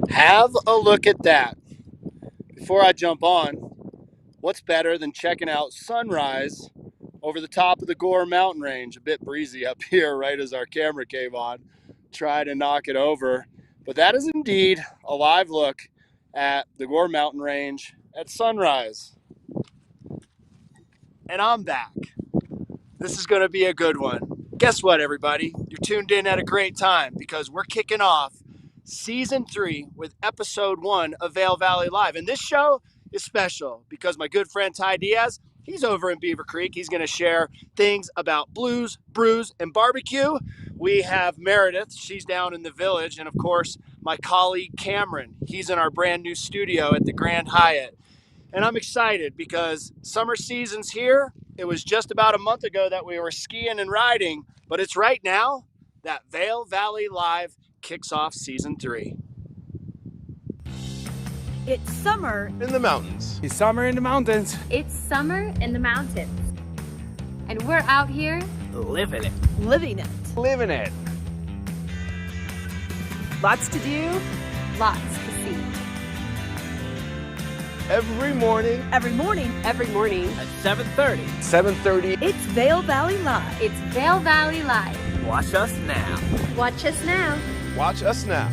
Have a look at that. Before I jump on, what's better than checking out sunrise over the top of the Gore mountain range? A bit breezy up here right as our camera came on. Try to knock it over. But that is indeed a live look at the Gore mountain range at sunrise. And I'm back. This is going to be a good one. Guess what, everybody? You're tuned in at a great time because we're kicking off season 3 with episode 1 of Vail Valley Live. And this show is special because my good friend Ty Diaz, he's over in Beaver Creek. He's going to share things about blues, brews, and barbecue. We have Meredith. She's down in the village. And of course, my colleague Cameron. He's in our brand new studio at the Grand Hyatt. And I'm excited because summer season's here. It was just about a month ago that we were skiing and riding, but it's right now that Vail Valley Live kicks off season 3. It's summer in the mountains. It's summer in the mountains. It's summer in the mountains. And we're out here Living it. living it. Living it. Lots to do. lots to see. Every morning. Every morning. Every morning. At 7:30. 7:30. It's Vail Valley Live. It's Vail Valley Live. Watch us now. Watch us now. Watch us now.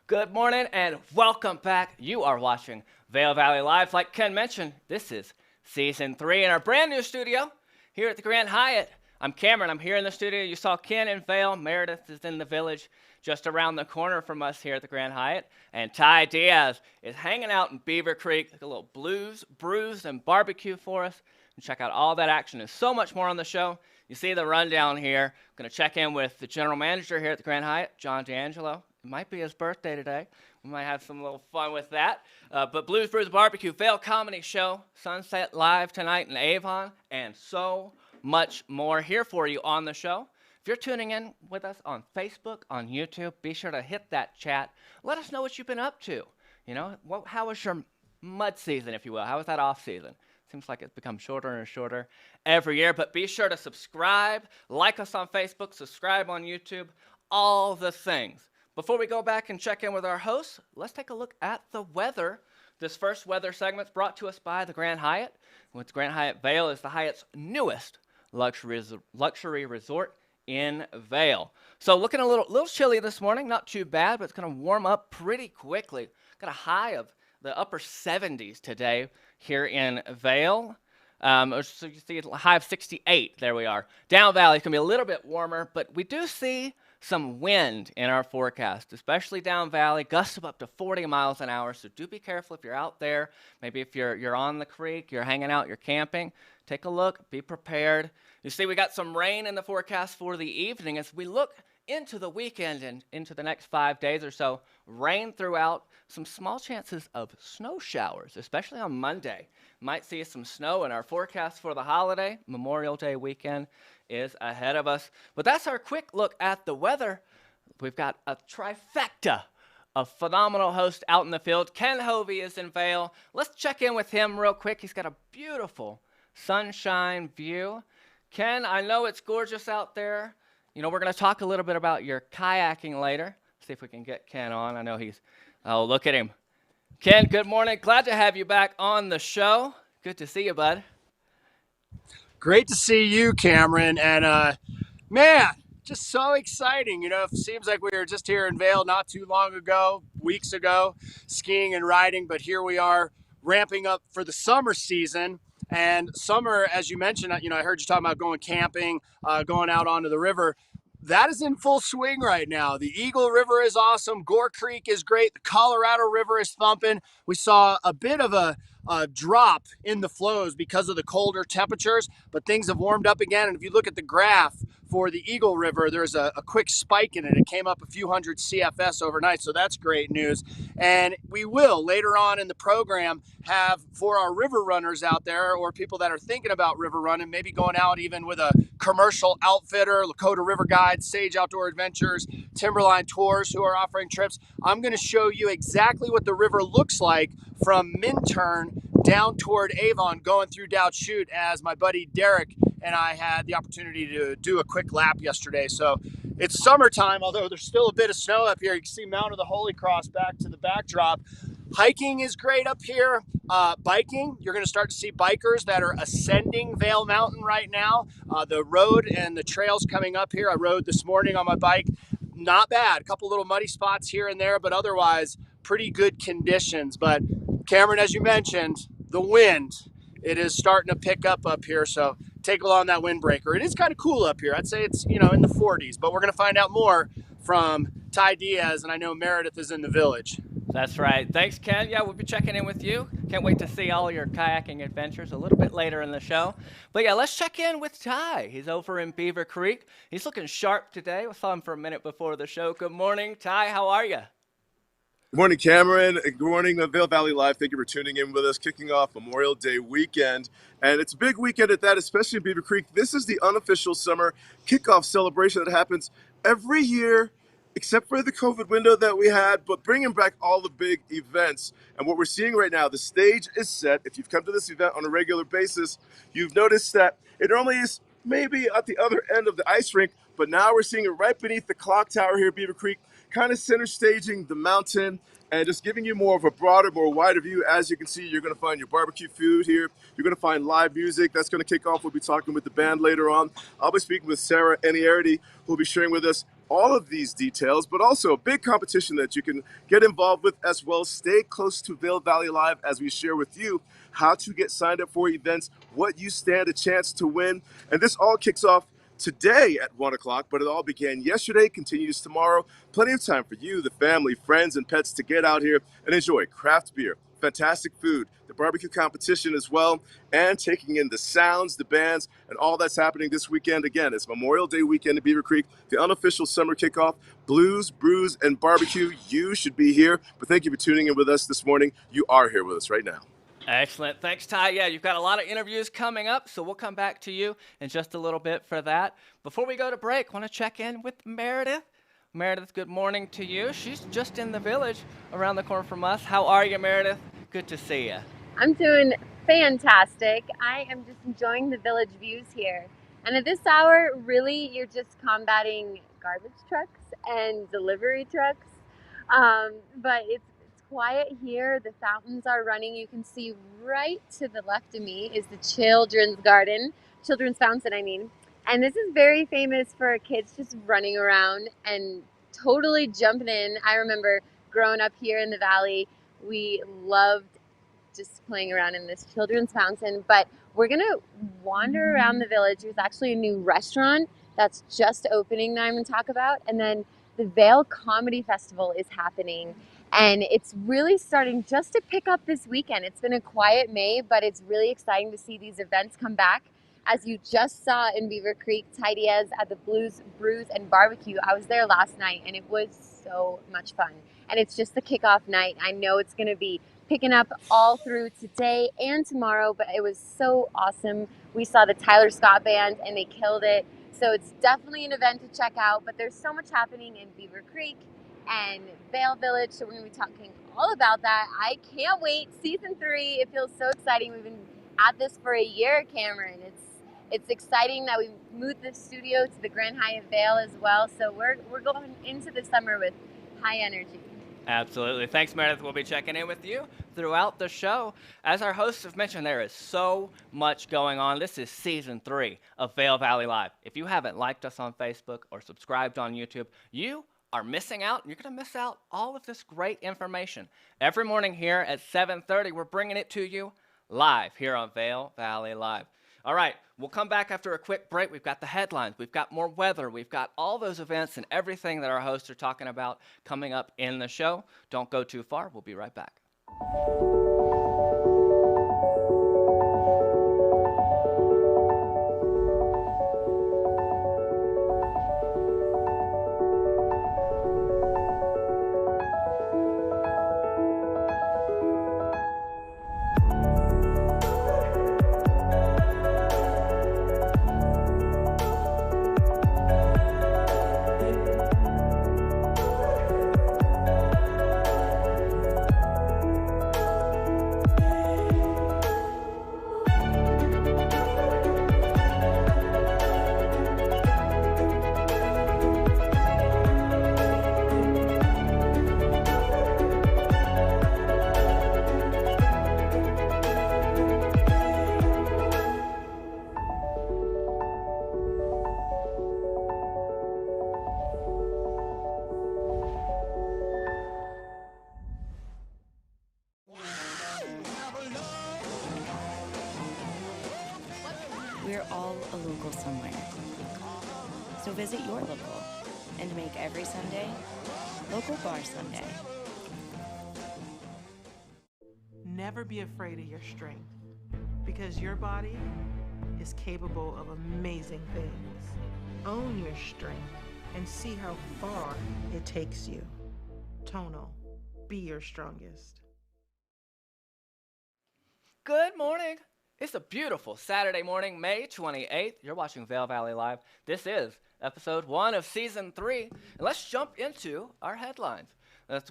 Good morning and welcome back. You are watching Vail Valley Live. Like Ken mentioned, this is season 3 in our brand new studio here at the Grand Hyatt. I'm Cameron. I'm here in the studio. You saw Ken in Vail. Meredith is in the village just around the corner from us here at the Grand Hyatt. And Ty Diaz is hanging out in Beaver Creek, a little blues, brews, and barbecue for us. And check out all that action. There's so much more on the show. You see the rundown here. I'm going to check in with the general manager here at the Grand Hyatt, John D'Angelo. It might be his birthday today. We might have some little fun with that. But Blues, Brews, Barbecue, Vail Comedy Show, Sunset Live tonight in Avon, and so much more here for you on the show. If you're tuning in with us on Facebook, on YouTube, be sure to hit that chat. Let us know what you've been up to. You know, how was your mud season, if you will? How was that off season? Seems like it's become shorter and shorter every year. But be sure to subscribe, like us on Facebook, subscribe on YouTube, all the things. Before we go back and check in with our hosts, let's take a look at the weather. This first weather segment is brought to us by the Grand Hyatt. With Grand Hyatt Vail is the Hyatt's newest luxury resort in Vail. So looking a little chilly this morning, not too bad, but it's going to warm up pretty quickly. Got a high of the upper 70s today here in Vail. So you see a high of 68. There we are. Down Valley is going to be a little bit warmer, but we do see some wind in our forecast, especially down valley, gusts of up to 40 miles an hour. So do be careful if you're out there. Maybe if you're on the creek, you're hanging out, you're camping, take a look, be prepared. You see we got some rain in the forecast for the evening. As we look into the weekend and into the next 5 days or so, rain throughout, some small chances of snow showers, especially on Monday. Might see some snow in our forecast for the holiday. Memorial Day weekend is ahead of us. But that's our quick look at the weather. We've got a trifecta of phenomenal hosts out in the field. Ken Hovey is in Vail. Let's check in with him real quick. He's got a beautiful sunshine view. Ken, I know it's gorgeous out there. You know, we're going to talk a little bit about your kayaking later. See if we can get Ken on. I know oh, look at him. Ken, good morning. Glad to have you back on the show. Good to see you, bud. Great to see you, Cameron. And man, just so exciting. You know, it seems like we were just here in Vail not too long ago, weeks ago, skiing and riding. But here we are ramping up for the summer season. And summer, as you mentioned, you know, I heard you talking about going camping, going out onto the river. That is in full swing right now. The Eagle River is awesome. Gore Creek is great. The Colorado River is thumping. We saw a bit of a drop in the flows because of the colder temperatures, but things have warmed up again. And if you look at the graph for the Eagle River, there's a quick spike in it. It came up a few hundred CFS overnight, so that's great news. And we will, later on in the program, have for our river runners out there or people that are thinking about river running, maybe going out even with a commercial outfitter, Lakota River Guides, Sage Outdoor Adventures, Timberline Tours who are offering trips. I'm going to show you exactly what the river looks like from Minturn down toward Avon, going through Dowd Chute, as my buddy Derek and I had the opportunity to do a quick lap yesterday. So it's summertime, although there's still a bit of snow up here. You can see Mount of the Holy Cross back to the backdrop. Hiking is great up here. Biking, you're going to start to see bikers that are ascending Vail Mountain right now. The road and the trails coming up here, I rode this morning on my bike. Not bad. A couple little muddy spots here and there, but otherwise pretty good conditions. But Cameron, as you mentioned, the wind, it is starting to pick up here. So take along that windbreaker. It is kind of cool up here. I'd say it's, in the 40s, but we're going to find out more from Ty Diaz, and I know Meredith is in the village. That's right. Thanks, Ken. Yeah, we'll be checking in with you. Can't wait to see all your kayaking adventures a little bit later in the show. But yeah, let's check in with Ty. He's over in Beaver Creek. He's looking sharp today. We saw him for a minute before the show. Good morning, Ty. How are you? Good morning, Cameron. Good morning, Vail Valley Live. Thank you for tuning in with us, kicking off Memorial Day weekend. And it's a big weekend at that, especially in Beaver Creek. This is the unofficial summer kickoff celebration that happens every year, except for the COVID window that we had, but bringing back all the big events. And what we're seeing right now, the stage is set. If you've come to this event on a regular basis, you've noticed that it normally is maybe at the other end of the ice rink, but now we're seeing it right beneath the clock tower here at Beaver Creek, kind of center staging the mountain and just giving you more of a broader, more wider view. As you can see, you're going to find your barbecue food here. You're going to find live music. That's going to kick off. We'll be talking with the band later on. I'll be speaking with Sarah Eniarity, who will be sharing with us all of these details, but also a big competition that you can get involved with as well. Stay close to Vail Valley Live as we share with you how to get signed up for events, what you stand a chance to win. And this all kicks off today at 1 o'clock, but it all began yesterday, continues tomorrow. Plenty of time for you, the family, friends, and pets to get out here and enjoy craft beer, fantastic food, the barbecue competition as well, and taking in the sounds, the bands, and all that's happening this weekend. Again, it's Memorial Day weekend in Beaver Creek, the unofficial summer kickoff. Blues, brews, and barbecue. You should be here, but thank you for tuning in with us this morning. You are here with us right now. Excellent. Thanks, Ty. Yeah, you've got a lot of interviews coming up, so we'll come back to you in just a little bit for that. Before we go to break, I want to check in with Meredith. Meredith, good morning to you. She's just in the village around the corner from us. How are you, Meredith? Good to see you. I'm doing fantastic. I am just enjoying the village views here. And at this hour, really, you're just combating garbage trucks and delivery trucks. But it's quiet here. The fountains are running. You can see right to the left of me is the children's fountain, I mean. And this is very famous for kids just running around and totally jumping in. I remember growing up here in the valley, we loved just playing around in this children's fountain. But we're going to wander around the village. There's actually a new restaurant that's just opening that I'm going to talk about. And then the Vail Comedy Festival is happening. And it's really starting just to pick up this weekend. It's been a quiet May, but it's really exciting to see these events come back. As you just saw in Beaver Creek, Ty Diaz at the Blues, Brews, and Barbecue. I was there last night, and it was so much fun. And it's just the kickoff night. I know it's going to be picking up all through today and tomorrow, but it was so awesome. We saw the Tyler Scott Band, and they killed it. So it's definitely an event to check out, but there's so much happening in Beaver Creek and Vail Village, so we're going to be talking all about that. I can't wait. Season 3, it feels so exciting. We've been at this for a year, Cameron. It's exciting that we moved the studio to the Grand Hyatt Vail as well, so we're going into the summer with high energy. Absolutely. Thanks, Meredith. We'll be checking in with you throughout the show. As our hosts have mentioned, there is so much going on. This is Season 3 of Vail Valley Live. If you haven't liked us on Facebook or subscribed on YouTube, you are missing out. You're going to miss out all of this great information. Every morning here at 7:30, we're bringing it to you live here on Vail Valley Live. All right, we'll come back after a quick break. We've got the headlines. We've got more weather. We've got all those events and everything that our hosts are talking about coming up in the show. Don't go too far. We'll be right back. we're all a local somewhere. So visit your local and make every Sunday Local Bar Sunday. Never be afraid of your strength, because your body is capable of amazing things. Own your strength and see how far it takes you. Tonal, be your strongest. Good morning. It's a beautiful Saturday morning, May 28th. You're watching Vail Valley Live. This is episode 1 of season 3. And let's jump into our headlines.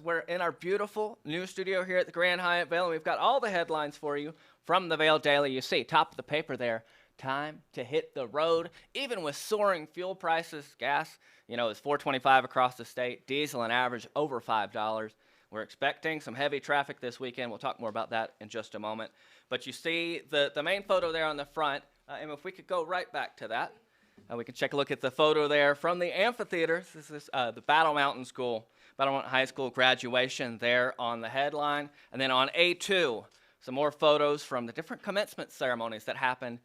We're in our beautiful new studio here at the Grand Hyatt Vail, and we've got all the headlines for you from the Vail Daily. You see, top of the paper there, time to hit the road. Even with soaring fuel prices, gas, is $4.25 across the state, diesel an average over $5. We're expecting some heavy traffic this weekend. We'll talk more about that in just a moment. But you see the main photo there on the front, and if we could go right back to that, we can take a look at the photo there from the amphitheater. This is the Battle Mountain High School graduation there on the headline. And then on A2, some more photos from the different commencement ceremonies that happened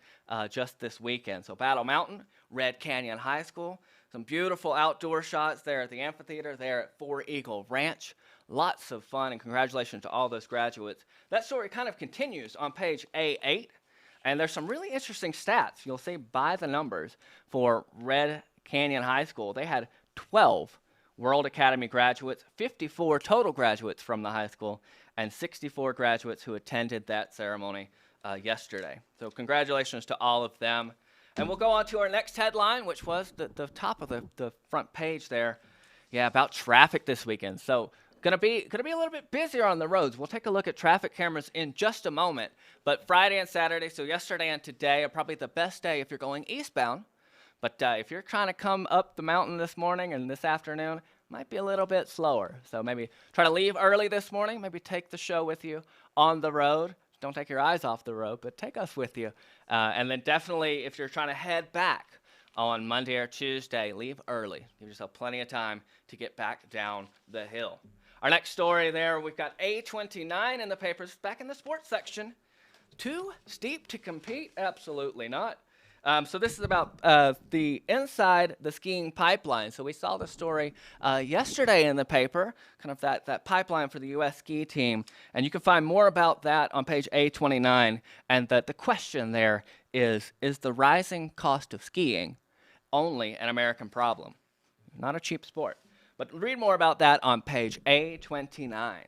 just this weekend. So Battle Mountain, Red Canyon High School, some beautiful outdoor shots there at the amphitheater, there at Four Eagle Ranch. Lots of fun, and congratulations to all those graduates. That story kind of continues on page A8, and there's some really interesting stats. You'll see by the numbers for Red Canyon High School. They had 12 World Academy graduates, 54 total graduates from the high school, and 64 graduates who attended that ceremony yesterday. So congratulations to all of them. And we'll go on to our next headline, which was the top of the front page there. Yeah, about traffic this weekend. So Gonna be a little bit busier on the roads. We'll take a look at traffic cameras in just a moment. But Friday and Saturday, so yesterday and today, are probably the best day if you're going eastbound. But if you're trying to come up the mountain this morning and this afternoon, might be a little bit slower. So maybe try to leave early this morning. Maybe take the show with you on the road. Don't take your eyes off the road, but take us with you. And then definitely, if you're trying to head back on Monday or Tuesday, leave early. Give yourself plenty of time to get back down the hill. Our next story there, we've got A29 in the papers, back in the sports section. Too steep to compete? Absolutely not. So this is about the inside the skiing pipeline. So we saw the story yesterday in the paper, kind of that pipeline for the U.S. ski team. And you can find more about that on page A29. And the question there is the rising cost of skiing only an American problem? Not a cheap sport. But read more about that on page A29.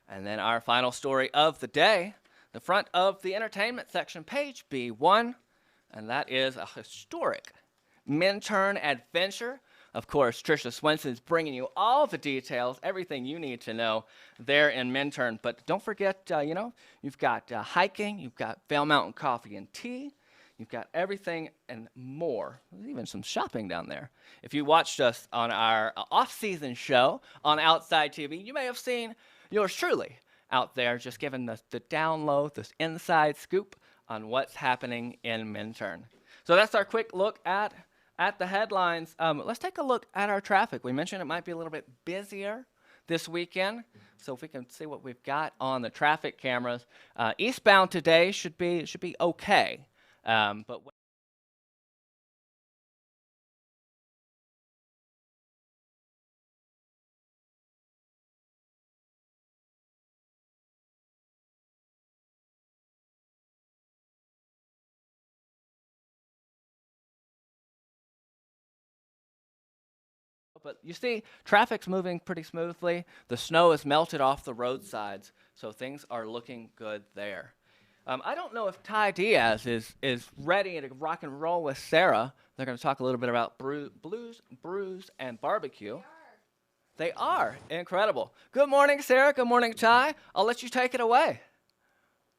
And then our final story of the day, the front of the entertainment section, page B1. And that is a historic Minturn adventure. Of course, Tricia Swenson's bringing you all the details, everything you need to know there in Minturn. But don't forget, you've got hiking, you've got Vail Mountain Coffee and Tea. You've got everything and more. There's even some shopping down there. If you watched us on our off-season show on Outside TV, you may have seen yours truly out there just giving the down low, this inside scoop on what's happening in Minturn. So that's our quick look at the headlines. Let's take a look at our traffic. We mentioned it might be a little bit busier this weekend. So if we can see what we've got on the traffic cameras. Eastbound today should be okay. But you see, traffic's moving pretty smoothly. The snow has melted off the roadsides, so things are looking good there. I don't know if Ty Diaz is ready to rock and roll with Sarah. They're going to talk a little bit about blues, brews, and barbecue. They are. Incredible. Good morning, Sarah. Good morning, Ty. I'll let you take it away.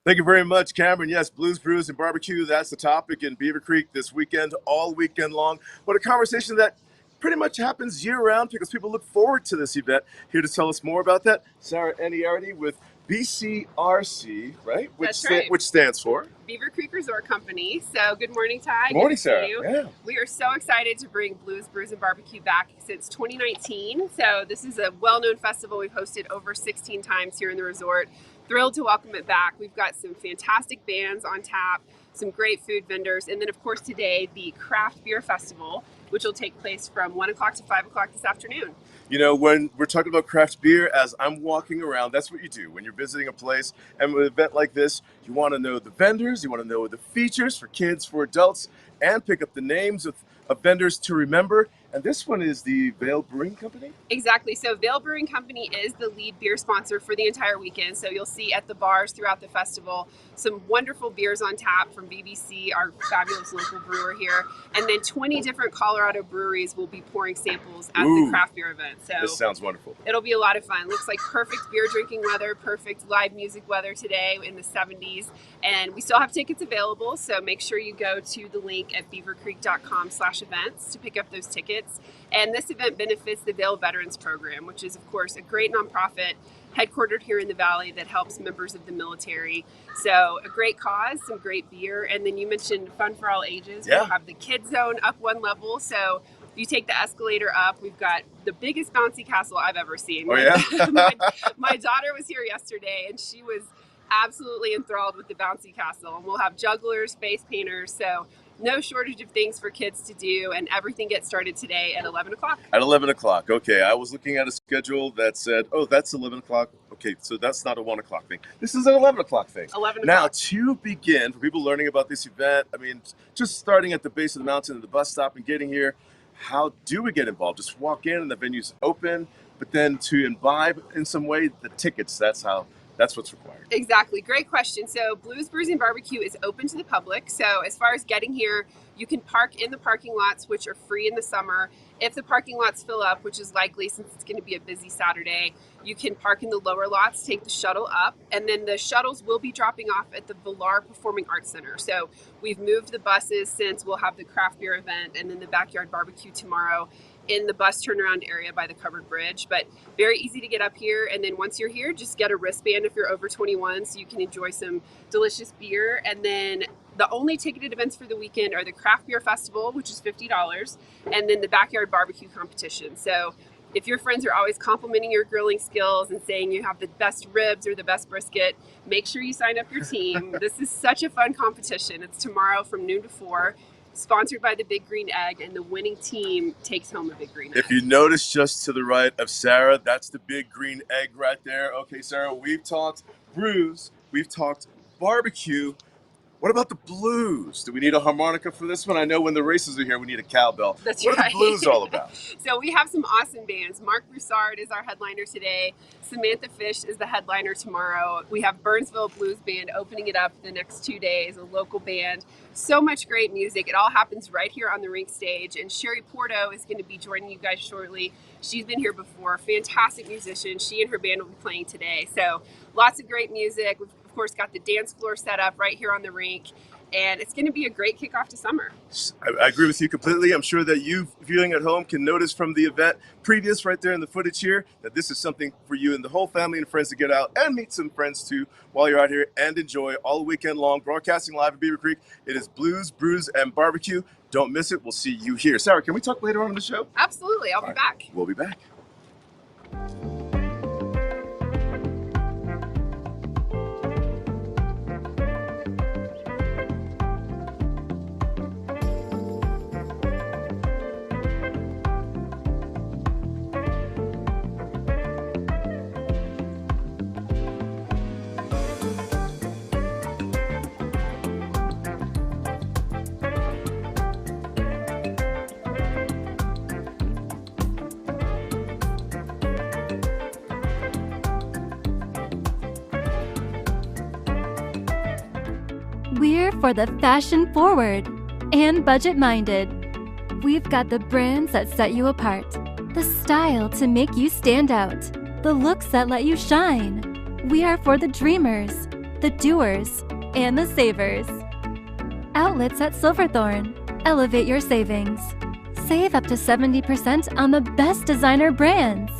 Thank you very much, Cameron. Yes, blues, brews, and barbecue. That's the topic in Beaver Creek this weekend, all weekend long. What a conversation that pretty much happens year-round because people look forward to this event. Here to tell us more about that, Sarah Eniarity with BCRC, right? That's right. Which stands for? Beaver Creek Resort Company. So good morning, Ty. Good morning, good to see Sarah. you. Yeah. We are so excited to bring Blues, Brews, and Barbecue back since 2019. So this is a well-known festival we've hosted over 16 times here in the resort. Thrilled to welcome it back. We've got some fantastic bands on tap. some great food vendors. And then of course today, the Craft Beer Festival, which will take place from 1 o'clock to 5 o'clock this afternoon. You know, when we're talking about craft beer, as I'm walking around, that's what you do. When you're visiting a place and with an event like this, you want to know the vendors, you want to know the features for kids, for adults, and pick up the names of vendors to remember. And this one is the Vail Brewing Company? Exactly. So Vail Brewing Company is the lead beer sponsor for the entire weekend. So you'll see at the bars throughout the festival some wonderful beers on tap from BBC, our fabulous local brewer here. And then 20 different Colorado breweries will be pouring samples at the craft beer event. So this sounds wonderful. It'll be a lot of fun. Looks like perfect beer drinking weather, perfect live music weather today in the 70s. And we still have tickets available. So make sure you go to the link at beavercreek.com/events to pick up those tickets. And this event benefits the Vail Veterans Program, which is, of course, a great nonprofit headquartered here in the Valley that helps members of the military. So a great cause, some great beer. And then you mentioned fun for all ages. Yeah. We'll have the kids zone up one level. So you take the escalator up. We've got the biggest bouncy castle I've ever seen. Oh, yeah? my daughter was here yesterday, and she was absolutely enthralled with the bouncy castle. And we'll have jugglers, face painters. So no shortage of things for kids to do, and everything gets started today at 11 o'clock. At 11 o'clock. Okay, I was looking at a schedule that said, oh, that's 11 o'clock. Okay, so that's not a 1 o'clock thing. This is an 11 o'clock thing. 11 o'clock. Now, to begin, for people learning about this event, I mean, just starting at the base of the mountain at the bus stop and getting here, how do we get involved? Just walk in and the venue's open, but then to imbibe in some way, the tickets, that's what's required. Exactly. Great question. So Blues Brews and Barbecue is open to the public. So as far as getting here, you can park in the parking lots, which are free in the summer. If the parking lots fill up, which is likely since it's going to be a busy Saturday, you can park in the lower lots, take the shuttle up, and then the shuttles will be dropping off at the Vail Performing Arts Center. So we've moved the buses since we'll have the craft beer event and then the backyard barbecue tomorrow in the bus turnaround area by the covered bridge. But very easy to get up here. And then once you're here, just get a wristband if you're over 21 so you can enjoy some delicious beer. And then the only ticketed events for the weekend are the Craft Beer Festival, which is $50, and then the backyard barbecue competition. So if your friends are always complimenting your grilling skills and saying you have the best ribs or the best brisket, make sure you sign up your team. This is such a fun competition. It's tomorrow from noon to 4. Sponsored by the Big Green Egg, and the winning team takes home a Big Green Egg. If you notice just to the right of Sarah, that's the Big Green Egg right there. Okay, Sarah, we've talked brews, we've talked barbecue. What about the blues? Do we need a harmonica for this one? I know when the races are here, we need a cowbell. That's what right. are the blues all about? So we have some awesome bands. Mark Broussard is our headliner today. Samantha Fish is the headliner tomorrow. We have Burnsville Blues Band opening it up the next 2 days, a local band. So much great music. It all happens right here on the rink stage. And Sherry Porto is going to be joining you guys shortly. She's been here before. Fantastic musician. She and her band will be playing today. So lots of great music. We've, of course, got the dance floor set up right here on the rink. And it's going to be a great kickoff to summer. I agree with you completely. I'm sure that you, viewing at home, can notice from the event previous right there in the footage here that this is something for you and the whole family and friends to get out and meet some friends too while you're out here and enjoy all weekend long. Broadcasting live at Beaver Creek, it is Blues, Brews, and Barbecue. Don't miss it. We'll see you here. Sarah, can we talk later on in the show? Absolutely. I'll be back. We'll be back. We're for the fashion forward and budget minded. We've got the brands that set you apart, the style to make you stand out, the looks that let you shine. We are for the dreamers, the doers, and the savers. Outlets at Silverthorne. Elevate your savings. Save up to 70% on the best designer brands.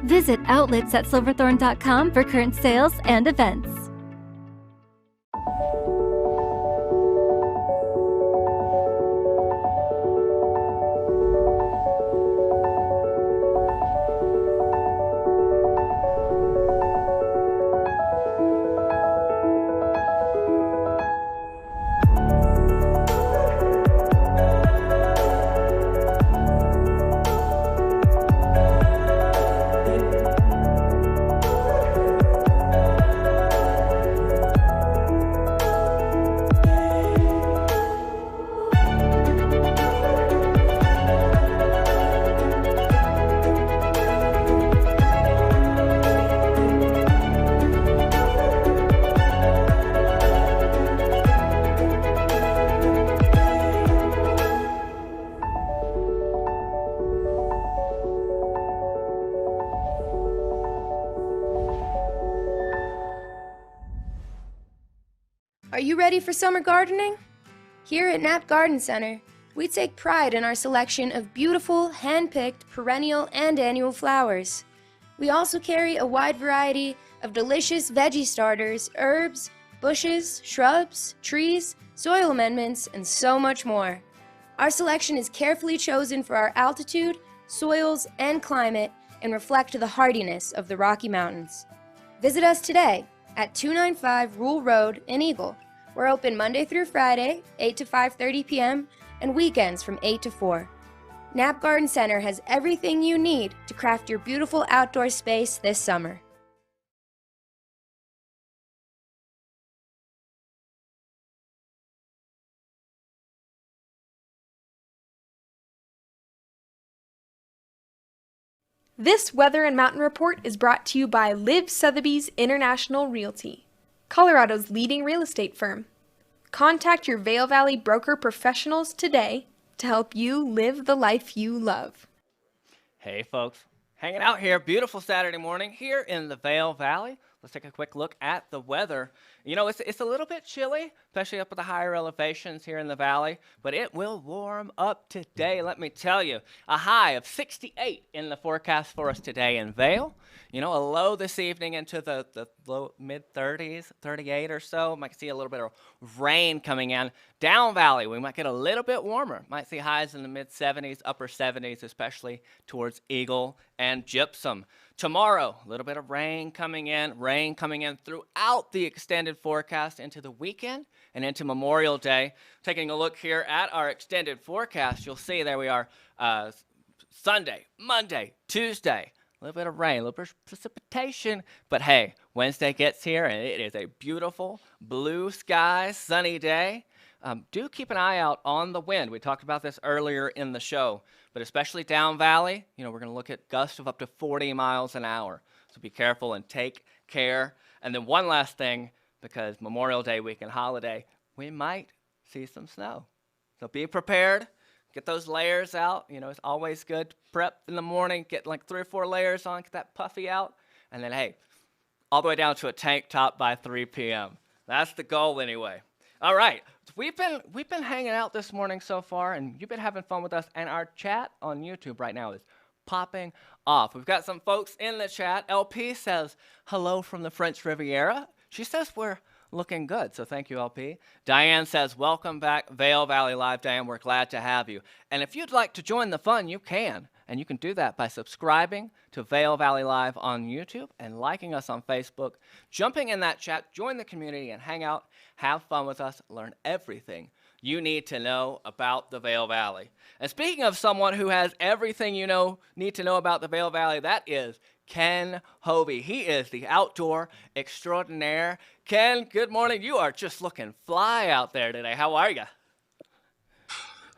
Visit outletsatsilverthorne.com for current sales and events. Are you ready for summer gardening? Here at Knapp Garden Center, we take pride in our selection of beautiful, hand-picked, perennial and annual flowers. We also carry a wide variety of delicious veggie starters, herbs, bushes, shrubs, trees, soil amendments, and so much more. Our selection is carefully chosen for our altitude, soils, and climate and reflect the hardiness of the Rocky Mountains. Visit us today at 295 Rule Road in Eagle. We're open Monday through Friday, 8 to 5:30 p.m., and weekends from 8 to 4. Knapp Garden Center has everything you need to craft your beautiful outdoor space this summer. This Weather and Mountain Report is brought to you by Liv Sotheby's International Realty, Colorado's leading real estate firm. Contact your Vail Valley broker professionals today to help you live the life you love. Hey folks, hanging out here, beautiful Saturday morning here in the Vail Valley. Let's take a quick look at the weather. You know, it's a little bit chilly, especially up at the higher elevations here in the valley, but it will warm up today, let me tell you. A high of 68 in the forecast for us today in Vail. You know, a low this evening into the low mid-30s, 38 or so. Might see a little bit of rain coming in. Down valley, we might get a little bit warmer. Might see highs in the mid-70s, upper 70s, especially towards Eagle and Gypsum. Tomorrow, a little bit of rain coming in throughout the extended forecast into the weekend and into Memorial Day. Taking a look here at our extended forecast, you'll see there we are Sunday, Monday, Tuesday. A little bit of rain, a little bit of precipitation, but hey, Wednesday gets here and it is a beautiful blue sky, sunny day. Do keep an eye out on the wind. We talked about this earlier in the show, but especially down valley, you know, we're going to look at gusts of up to 40 miles an hour. So be careful and take care. And then one last thing, because Memorial Day weekend holiday, we might see some snow. So be prepared. Get those layers out. You know, it's always good to prep in the morning, get like 3 or 4 layers on, get that puffy out, and then, hey, all the way down to a tank top by 3 p.m. That's the goal anyway. All right, we've been hanging out this morning so far, and you've been having fun with us, and our chat on YouTube right now is popping off. We've got some folks in the chat. LP says, hello from the French Riviera. She says we're looking good, so thank you, LP. Diane says, welcome back, Vail Valley Live. Diane, we're glad to have you. And if you'd like to join the fun, you can. And you can do that by subscribing to Vail Valley Live on YouTube and liking us on Facebook, jumping in that chat, join the community, and hang out, have fun with us, learn everything you need to know about the Vail Valley. And speaking of someone who has everything you need to know about the Vail Valley, that is Ken Hovey. He is the outdoor extraordinaire. Ken, good morning. You are just looking fly out there today. How are you?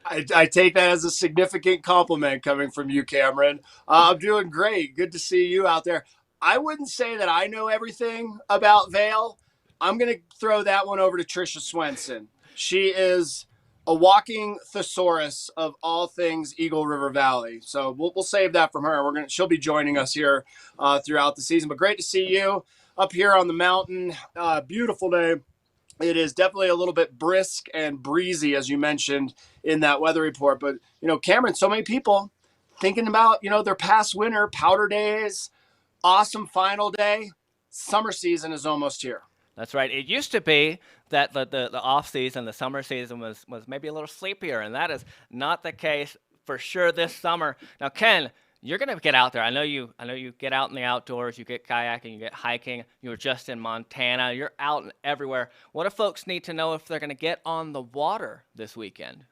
I take that as a significant compliment coming from you, Cameron. I'm doing great. Good to see you out there. I wouldn't say that I know everything about Vail. I'm going to throw that one over to Trisha Swenson. She is a walking thesaurus of all things Eagle River Valley. So we'll save that from her. She'll be joining us here throughout the season. But great to see you up here on the mountain. Beautiful day. It is definitely a little bit brisk and breezy, as you mentioned in that weather report. But, Cameron, so many people thinking about, their past winter, powder days, awesome final day. Summer season is almost here. That's right. It used to be that the off season, the summer season was maybe a little sleepier, and that is not the case for sure this summer. Now, Ken, you're going to get out there. I know you get out in the outdoors. You get kayaking, you get hiking. You were just in Montana. You're out and everywhere. What do folks need to know if they're going to get on the water this weekend?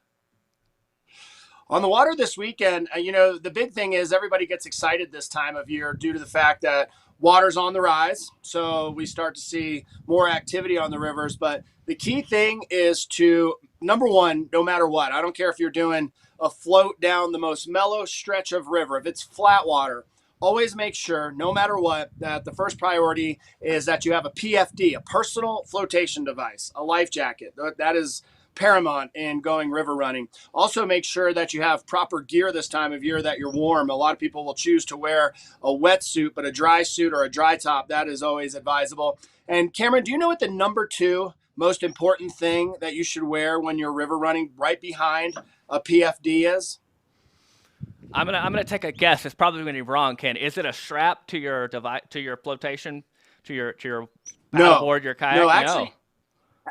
On the water this weekend, the big thing is everybody gets excited this time of year due to the fact that water's on the rise. So we start to see more activity on the rivers. But the key thing is to, number one, no matter what, I don't care if you're doing a float down the most mellow stretch of river, if it's flat water, always make sure, no matter what, that the first priority is that you have a PFD, a personal flotation device, a life jacket. That is paramount in going river running. Also make sure that you have proper gear this time of year, that you're warm. A lot of people will choose to wear a wetsuit, but a dry suit or a dry top, that is always advisable. And Cameron, do you know what the number 2 most important thing that you should wear when you're river running right behind a PFD is? I'm gonna take a guess. It's probably gonna be wrong, Ken. Is it a strap to your flotation, to your paddleboard, your kayak?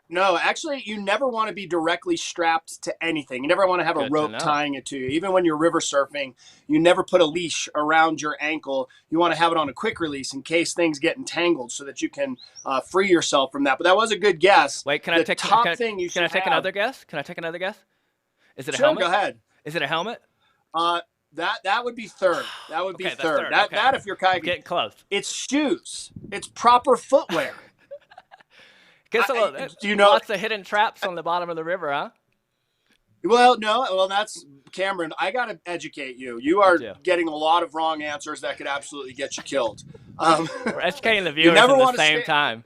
No, actually, you never want to be directly strapped to anything. You never want to have a rope tying it to you. Even when you're river surfing, you never put a leash around your ankle. You want to have it on a quick release in case things get entangled so that you can free yourself from that. But that was a good guess. Wait, can I take another guess? Can I take another guess? Is it a helmet? Go ahead. Is it a helmet? That would be third. That would be okay, third. That That if you're kayaking. Getting close. It's shoes. It's proper footwear. Guess do you know lots of hidden traps on the bottom of the river, huh? Well, no. Well, that's Cameron. I got to educate you. You are getting a lot of wrong answers that could absolutely get you killed. We're educating the viewers at the same time.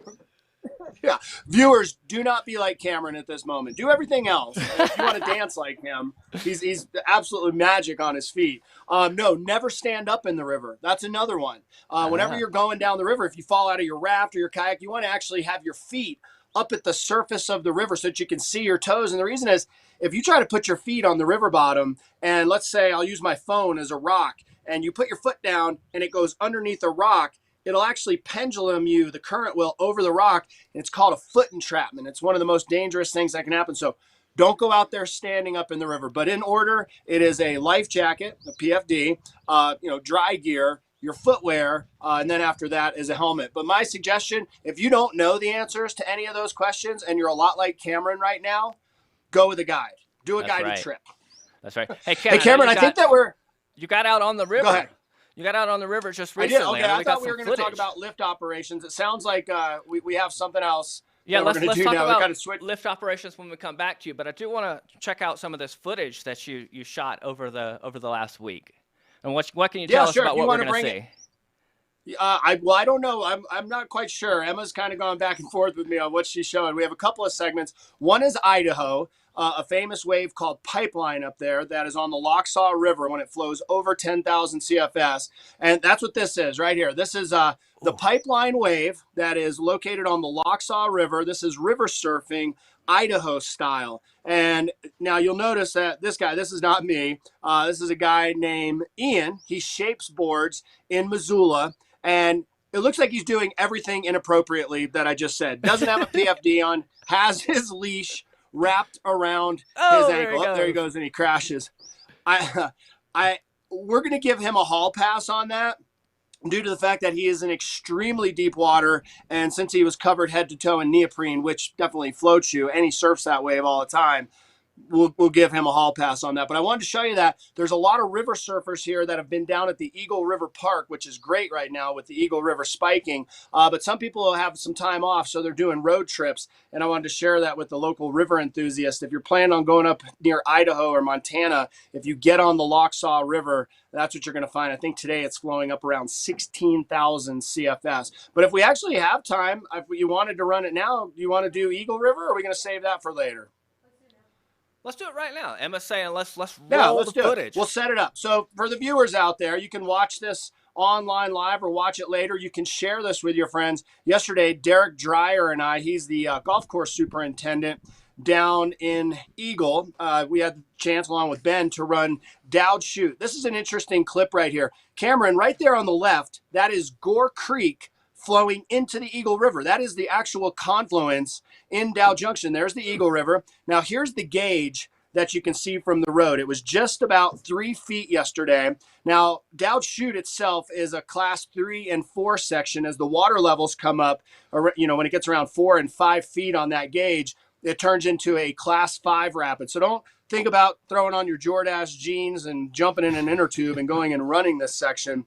Yeah, viewers, do not be like Cameron at this moment. Do everything else. If you want to dance like him, he's absolutely magic on his feet. No, never stand up in the river. That's another one. Whenever you're going down the river, if you fall out of your raft or your kayak, you want to actually have your feet up at the surface of the river so that you can see your toes. And the reason is, if you try to put your feet on the river bottom, and let's say I'll use my phone as a rock, and you put your foot down and it goes underneath a rock, it'll actually pendulum you, the current will, over the rock, and it's called a foot entrapment. It's one of the most dangerous things that can happen. So don't go out there standing up in the river. But in order, it is a life jacket, a PFD, dry gear, your footwear, and then after that is a helmet. But my suggestion, if you don't know the answers to any of those questions and you're a lot like Cameron right now, go with a guide. Do a guided trip. That's right. Hey, Cameron, I think that you got out on the river. Go ahead. You got out on the river just recently. I did. Okay, I thought we were going to talk about lift operations. It sounds like we have something else. Yeah, let's talk about lift operations when we come back to you. But I do want to check out some of this footage that you shot over the last week. And what can you tell us about what we're going to see? I don't know. I'm not quite sure. Emma's kind of gone back and forth with me on what she's showing. We have a couple of segments. One is Idaho, a famous wave called Pipeline up there that is on the Locksaw River when it flows over 10,000 CFS. And that's what this is right here. This is the Pipeline wave that is located on the Locksaw River. This is river surfing, Idaho style. And now you'll notice that this is not me. This is a guy named Ian. He shapes boards in Missoula, and it looks like he's doing everything inappropriately that I just said. Doesn't have a PFD on, has his leash wrapped around his ankle. There he goes, and he crashes. We're going to give him a hall pass on that, due to the fact that he is in extremely deep water, and since he was covered head to toe in neoprene, which definitely floats you, and he surfs that wave all the time, we'll give him a hall pass on that. But I wanted to show you that there's a lot of river surfers here that have been down at the Eagle River Park, which is great right now with the Eagle River spiking. But some people will have some time off, so they're doing road trips. And I wanted to share that with the local river enthusiasts. If you're planning on going up near Idaho or Montana, if you get on the Locksaw River, that's what you're going to find. I think today it's flowing up around 16,000 CFS. But if we actually have time, if you wanted to run it now, do you want to do Eagle River, or are we going to save that for later? Let's do it right now. Emma's saying let's roll the footage. We'll set it up. So for the viewers out there, you can watch this online live or watch it later. You can share this with your friends. Yesterday, Derek Dreyer and I, he's the golf course superintendent down in Eagle. We had the chance, along with Ben, to run Dowd Chute. This is an interesting clip right here. Cameron, right there on the left, that is Gore Creek flowing into the Eagle River. That is the actual confluence in Dow Junction. There's the Eagle River. Now here's the gauge that you can see from the road. It was just about 3 feet yesterday. Now, Dowd Chute itself is a class 3 and 4 section. As the water levels come up, or, when it gets around 4 and 5 feet on that gauge, it turns into a class 5 rapid. So don't think about throwing on your Jordache jeans and jumping in an inner tube and going and running this section.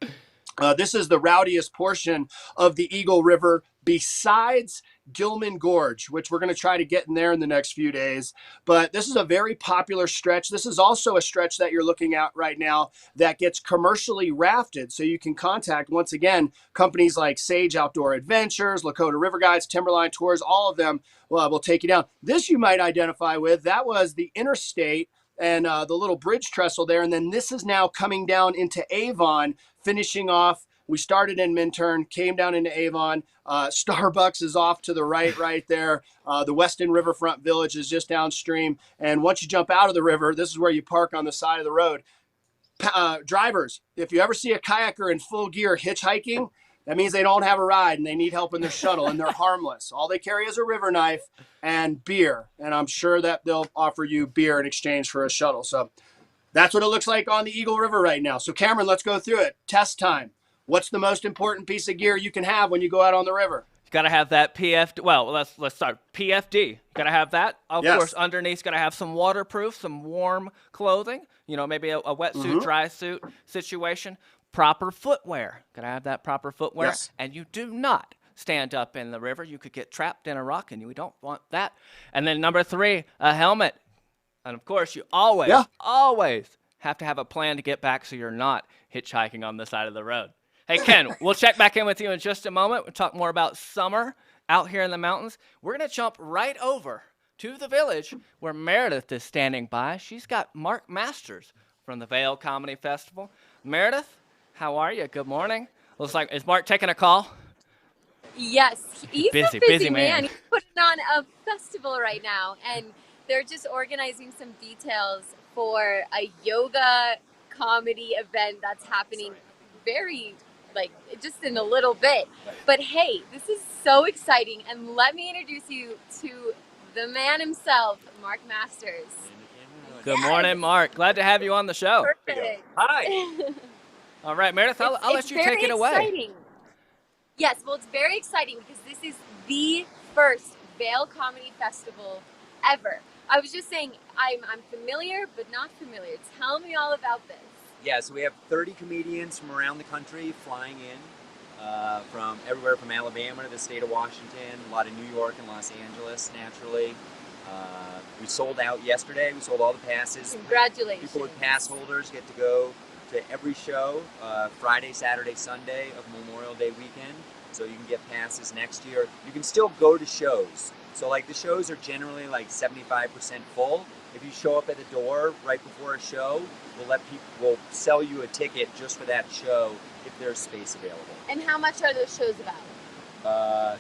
This is the rowdiest portion of the Eagle River besides Gilman Gorge, which we're going to try to get in there in the next few days. But this is a very popular stretch. This is also a stretch that you're looking at right now that gets commercially rafted. So you can contact, once again, companies like Sage Outdoor Adventures, Lakota River Guides, Timberline Tours, all of them will take you down. This you might identify with. That was the interstate and the little bridge trestle there. And then this is now coming down into Avon, finishing off We started in Minturn, came down into Avon. Starbucks is off to the right there. The Weston Riverfront Village is just downstream. And once you jump out of the river, this is where you park on the side of the road. Drivers, if you ever see a kayaker in full gear hitchhiking, that means they don't have a ride and they need help in their shuttle, and they're harmless. All they carry is a river knife and beer. And I'm sure that they'll offer you beer in exchange for a shuttle. So that's what it looks like on the Eagle River right now. So Cameron, let's go through it. Test time. What's the most important piece of gear you can have when you go out on the river? You got to have that PFD. Well, let's start. PFD. You got to have that. Of course, underneath, got to have some waterproof, some warm clothing. You know, maybe a wetsuit, dry suit situation. Proper footwear. Got to have that proper footwear. Yes. And you do not stand up in the river. You could get trapped in a rock, and you don't want that. And then number 3, a helmet. And, of course, you always have to have a plan to get back so you're not hitchhiking on the side of the road. Hey, Ken, we'll check back in with you in just a moment. We'll talk more about summer out here in the mountains. We're going to jump right over to the village where Meredith is standing by. She's got Mark Masters from the Vale Comedy Festival. Meredith, how are you? Good morning. Looks like, is Mark taking a call? Yes, he's busy, a busy busy man. He's putting on a festival right now, and they're just organizing some details for a yoga comedy event that's happening just in a little bit. But hey, this is so exciting, and let me introduce you to the man himself, Mark Masters. Good morning, Mark. Glad to have you on the show. Perfect. Hi. All right, Meredith, I'll let you take it away. Exciting. Yes, well, it's very exciting because this is the first Vale Comedy Festival ever. I was just saying, I'm familiar, but not familiar. Tell me all about this. Yeah, so we have 30 comedians from around the country flying in from everywhere from Alabama to the state of Washington, a lot of New York and Los Angeles, naturally. We sold out yesterday. We sold all the passes. Congratulations. People with pass holders get to go to every show, Friday, Saturday, Sunday of Memorial Day weekend. So you can get passes next year. You can still go to shows. So like the shows are generally like 75% full. If you show up at the door right before a show, we'll sell you a ticket just for that show if there's space available. And how much are those shows about?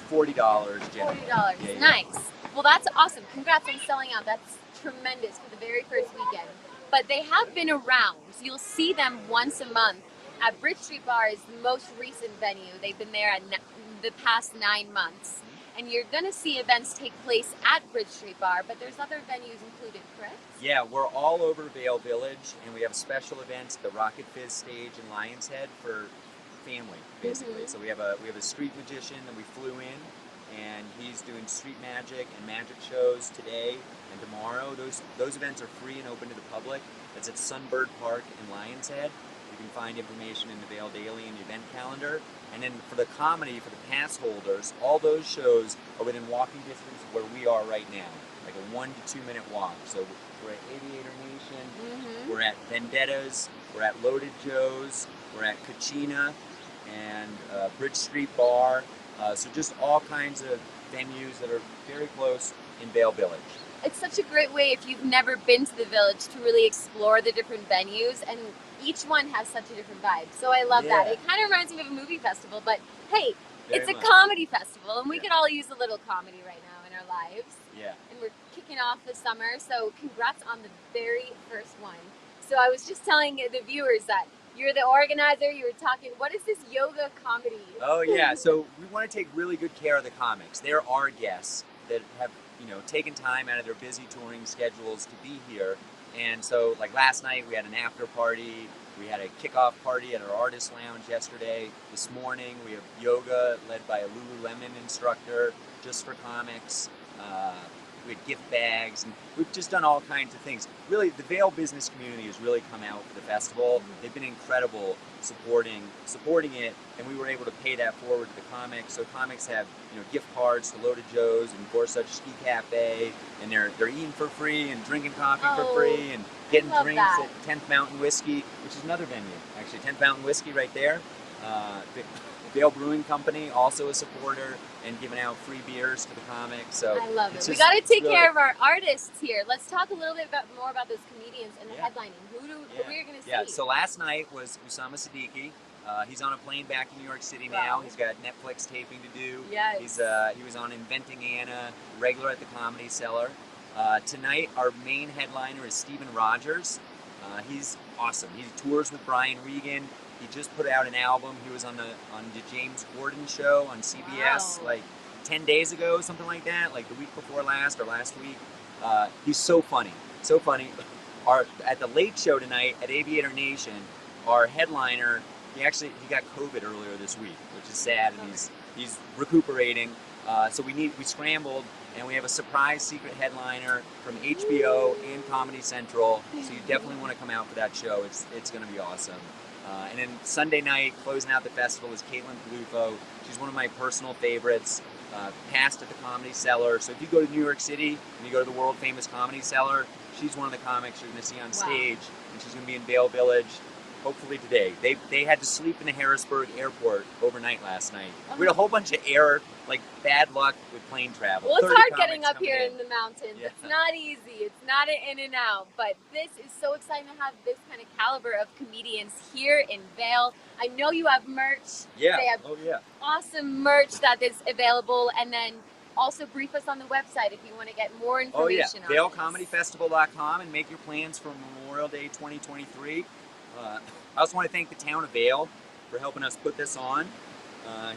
$40 generally. $40. Yeah. Nice. Well, that's awesome. Congrats on selling out. That's tremendous for the very first weekend. But they have been around. So you'll see them once a month. At Bridge Street Bar is the most recent venue. They've been there the past 9 months. And you're going to see events take place at Bridge Street Bar, but there's other venues included, correct? Yeah, we're all over Vail Village, and we have special events, the Rocket Fizz stage in Lion's Head for family, basically. So we have a street magician that we flew in, and he's doing street magic and magic shows today and tomorrow. Those events are free and open to the public. That's at Sunbird Park in Lion's Head. You can find information in the Vail Daily and the event calendar. And then for the comedy, for the pass holders, all those shows are within walking distance of where we are right now, like a 1 to 2 minute walk. So we're at Aviator Nation, we're at Vendettas, we're at Loaded Joe's, we're at Kachina, and Bridge Street Bar. So just all kinds of venues that are very close in Vail Village. It's such a great way, if you've never been to the village, to really explore the different venues, and each one has such a different vibe. So I love that. It kind of reminds me of a movie festival, but hey, it's a comedy festival, and we could all use a little comedy right now in our lives. Yeah. And we're kicking off the summer, so congrats on the very first one. So I was just telling the viewers that you're the organizer, you were talking, what is this yoga comedy? Oh yeah, so we want to take really good care of the comics. They're our guests that have, taken time out of their busy touring schedules to be here. And so like last night we had an after party, we had a kickoff party at our artist lounge yesterday. This morning we have yoga led by a Lululemon instructor just for comics. We had gift bags, and we've just done all kinds of things. Really, the Vail business community has really come out for the festival. They've been incredible supporting it, and we were able to pay that forward to the comics. So comics have gift cards to Loaded Joe's and Gorsuch Ski Cafe, and they're eating for free and drinking coffee for free and getting drinks at 10th Mountain Whiskey, which is another venue, actually. 10th Mountain Whiskey right there. Vail Brewing Company, also a supporter, and giving out free beers to the comics. So I love it. We got to take care of our artists here. Let's talk a little bit more about those comedians and the headlining. Who are we going to see? Yeah, so last night was Usama Siddiqui. He's on a plane back to New York City now. Wow. He's got Netflix taping to do. Yes. He was on Inventing Anna, regular at the Comedy Cellar. Tonight, our main headliner is Rodgers. He's awesome. He tours with Brian Regan. He just put out an album. He was on the James Corden show on CBS like 10 days ago, something like that, like the week before last or last week. He's so funny, so funny. At the Late Show tonight at Aviator Nation, our headliner, he got COVID earlier this week, which is sad, and he's recuperating. So we scrambled, and we have a surprise secret headliner from HBO and Comedy Central. So you definitely want to come out for that show. It's going to be awesome. And then Sunday night, closing out the festival, is Caitlin Palufo. She's one of my personal favorites. Past at the Comedy Cellar. So if you go to New York City and you go to the world famous Comedy Cellar, she's one of the comics you're going to see on stage, and she's going to be in Vail Village. Hopefully today. They had to sleep in the Harrisburg airport overnight last night. We had a whole bunch of bad luck with plane travel. Well, it's hard getting up here in the mountains. Yeah. It's not easy. It's not an in and out. But this is so exciting to have this kind of caliber of comedians here in Vail. I know you have merch. Yeah. They have awesome merch that is available. And then also brief us on the website if you want to get more information on VailComedyFestival.com, and make your plans for Memorial Day 2023. I also want to thank the town of Vail for helping us put this on.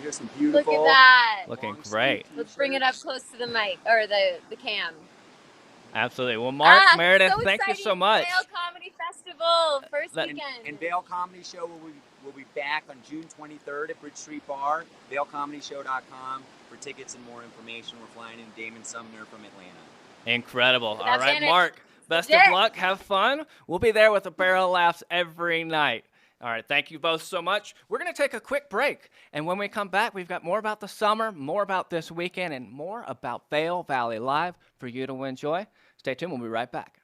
Here's some beautiful. Look at that. Looking great. Let's bring it up close to the mic, or the cam. Absolutely. Well, Mark, Meredith, so thank you so much. Vail Comedy Festival, first weekend. And Vail Comedy Show will be back on June 23rd at Bridge Street Bar. VailComedyShow.com for tickets and more information. We're flying in Damon Sumner from Atlanta. Incredible. All right, Mark, best of luck. Have fun. We'll be there with a barrel of laughs every night. All right, thank you both so much. We're going to take a quick break, and when we come back, we've got more about the summer, more about this weekend, and more about Vail Valley Live for you to enjoy. Stay tuned. We'll be right back.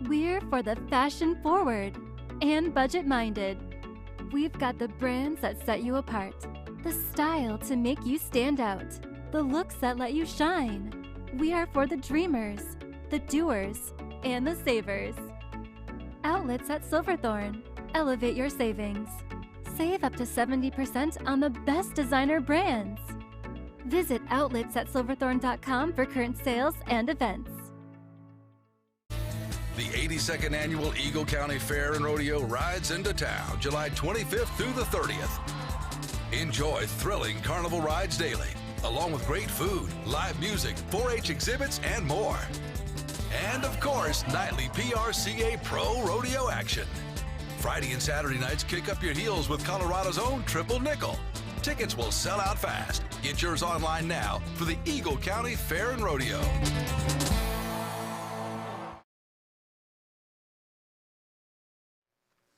We're for the fashion forward and budget minded. We've got the brands that set you apart, the style to make you stand out, the looks that let you shine. We are for the dreamers, the doers, and the savers. Outlets at Silverthorne. Elevate your savings. Save up to 70% on the best designer brands. Visit outlets@silverthorne.com for current sales and events. The 82nd Annual Eagle County Fair and Rodeo rides into town July 25th through the 30th. Enjoy thrilling carnival rides daily, along with great food, live music, 4-H exhibits, and more. And of course, nightly PRCA Pro Rodeo action. Friday and Saturday nights kick up your heels with Colorado's own Triple Nickel. Tickets will sell out fast. Get yours online now for the Eagle County Fair and Rodeo.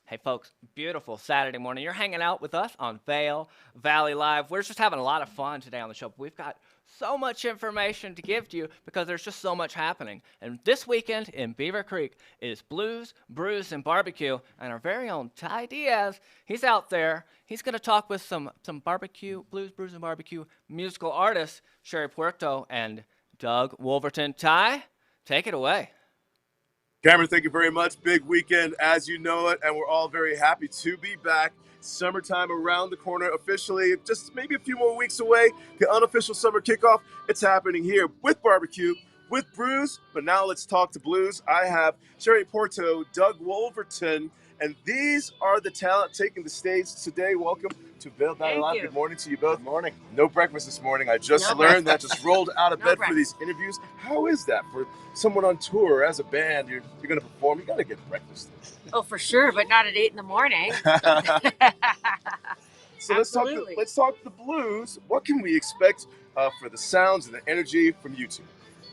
Hey folks, beautiful Saturday morning. You're hanging out with us on Vail Valley Live. We're just having a lot of fun today on the show. But we've got so much information to give to you because there's just so much happening. And this weekend in Beaver Creek is Blues, Brews, and Barbecue. And our very own Ty Diaz, he's out there. He's going to talk with some barbecue, Blues, Brews, and Barbecue musical artists, Sherry Puerto and Doug Wolverton. Ty, take it away. Cameron, thank you very much. Big weekend as you know it, and we're all very happy to be back. Summertime around the corner officially, just maybe a few more weeks away. The unofficial summer kickoff, it's happening here with barbecue, with Brews, but now let's talk to blues. I have Sherry Porto, Doug Wolverton, and these are the talent taking the stage today. Welcome to Vail Valley Live. Good morning to you both. Good morning. No breakfast this morning. I just learned that, just rolled out of bed for these interviews. How is that for someone on tour as a band? You're going to perform, you got to get breakfast. Oh, for sure, but not at 8 in the morning. So let's talk the blues. What can we expect for the sounds and the energy from you two?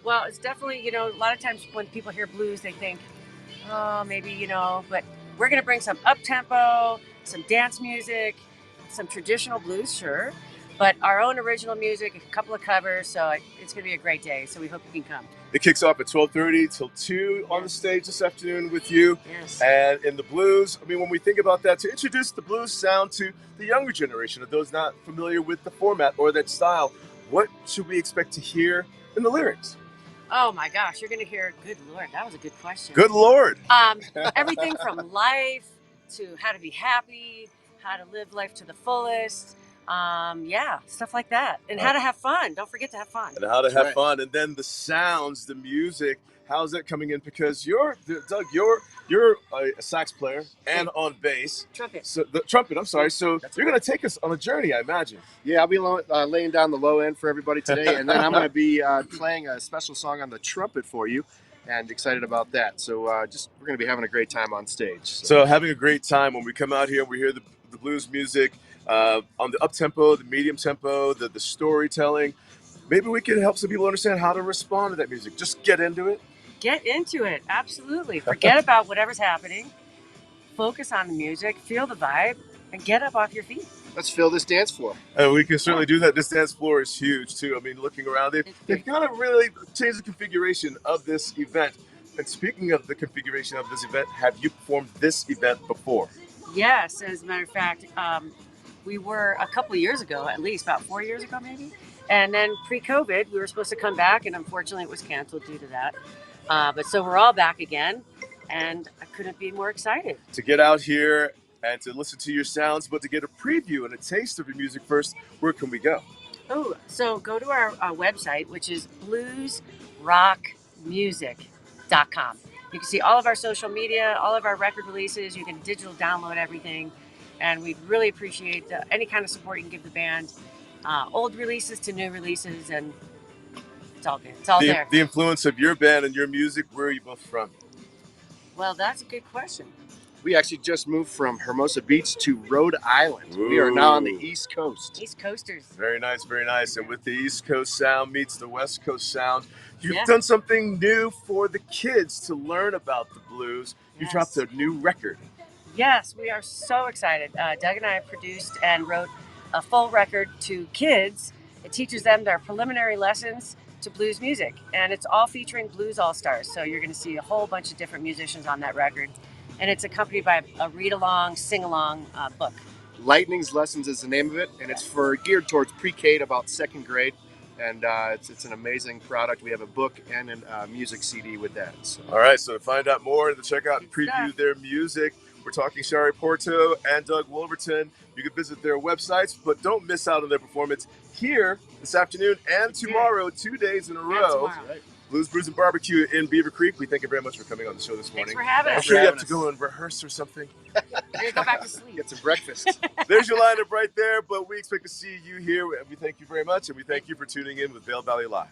Well, it's definitely, you know, a lot of times when people hear blues, they think, oh, maybe, you know, but we're going to bring some up-tempo, some dance music, some traditional blues, sure, but our own original music, a couple of covers, so it's going to be a great day, so we hope you can come. It kicks off at 12:30 till 2 on the stage this afternoon with you. Yes. And in the blues, I mean, when we think about that, to introduce the blues sound to the younger generation, of those not familiar with the format or that style, what should we expect to hear in the lyrics? Oh my gosh, you're going to hear, good Lord, that was a good question. Good Lord. Everything from life to how to be happy, how to live life to the fullest. Yeah, stuff like that. And how to have fun. Don't forget to have fun. And how to have fun. And then the sounds, the music, how's that coming in? Because Doug, you're a sax player and on bass. Trumpet. So the trumpet, I'm sorry. So you're going to take us on a journey, I imagine. Yeah, I'll be laying down the low end for everybody today, and then I'm going to be playing a special song on the trumpet for you, and excited about that. So we're going to be having a great time on stage. So having a great time when we come out here, we hear the blues music on the up tempo, the medium tempo, the storytelling. Maybe we can help some people understand how to respond to that music. Just get into it. Get into it. Absolutely. Forget about whatever's happening. Focus on the music, feel the vibe, and get up off your feet. Let's fill this dance floor. We can certainly do that. This dance floor is huge, too. I mean, looking around, they've got to really change the configuration of this event. And speaking of the configuration of this event, have you performed this event before? Yes, as a matter of fact, we were a couple of years ago, at least about 4 years ago, maybe. And then pre-COVID, we were supposed to come back, and unfortunately it was canceled due to that. But so we're all back again, and I couldn't be more excited. To get out here and to listen to your sounds, but to get a preview and a taste of your music first, where can we go? Oh, so go to our website, which is bluesrockmusic.com. You can see all of our social media, all of our record releases. You can digital download everything. And we'd really appreciate any kind of support you can give the band. Old releases to new releases, and it's all good. It's all there. The influence of your band and your music, where are you both from? Well, that's a good question. We actually just moved from Hermosa Beach to Rhode Island. Ooh. We are now on the East Coast. East Coasters. Very nice, very nice. And with the East Coast sound meets the West Coast sound, you've done something new for the kids to learn about the blues. You dropped a new record. Yes, we are so excited. Doug and I produced and wrote a full record to kids. It teaches them their preliminary lessons to blues music, and it's all featuring blues all-stars. So you're going to see a whole bunch of different musicians on that record, and it's accompanied by a read-along, sing-along book. Lightning's Lessons is the name of it, and it's geared towards pre-K to about second grade. And it's an amazing product. We have a book and a music CD with that. So. All right, so to find out more and to check out and preview their music, we're talking Sherry Porto and Doug Wolverton. You can visit their websites, but don't miss out on their performance here this afternoon and tomorrow, 2 days in a row. Blues, Brews, and Barbecue in Beaver Creek. We thank you very much for coming on the show this morning. Thanks for having us. I'm sure you have to go and rehearse or something. Go back to sleep. Get some breakfast. There's your lineup right there, but we expect to see you here. We thank you very much, and we thank you for tuning in with Vail Valley Live.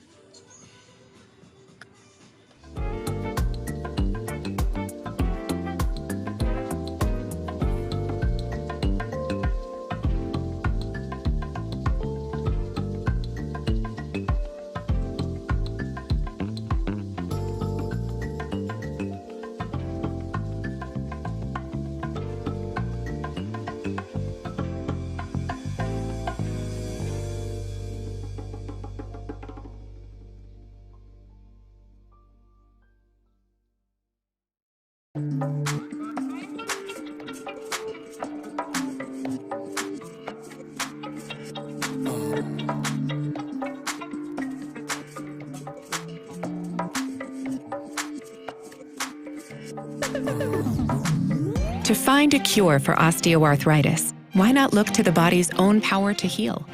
To find a cure for osteoarthritis, why not look to the body's own power to heal?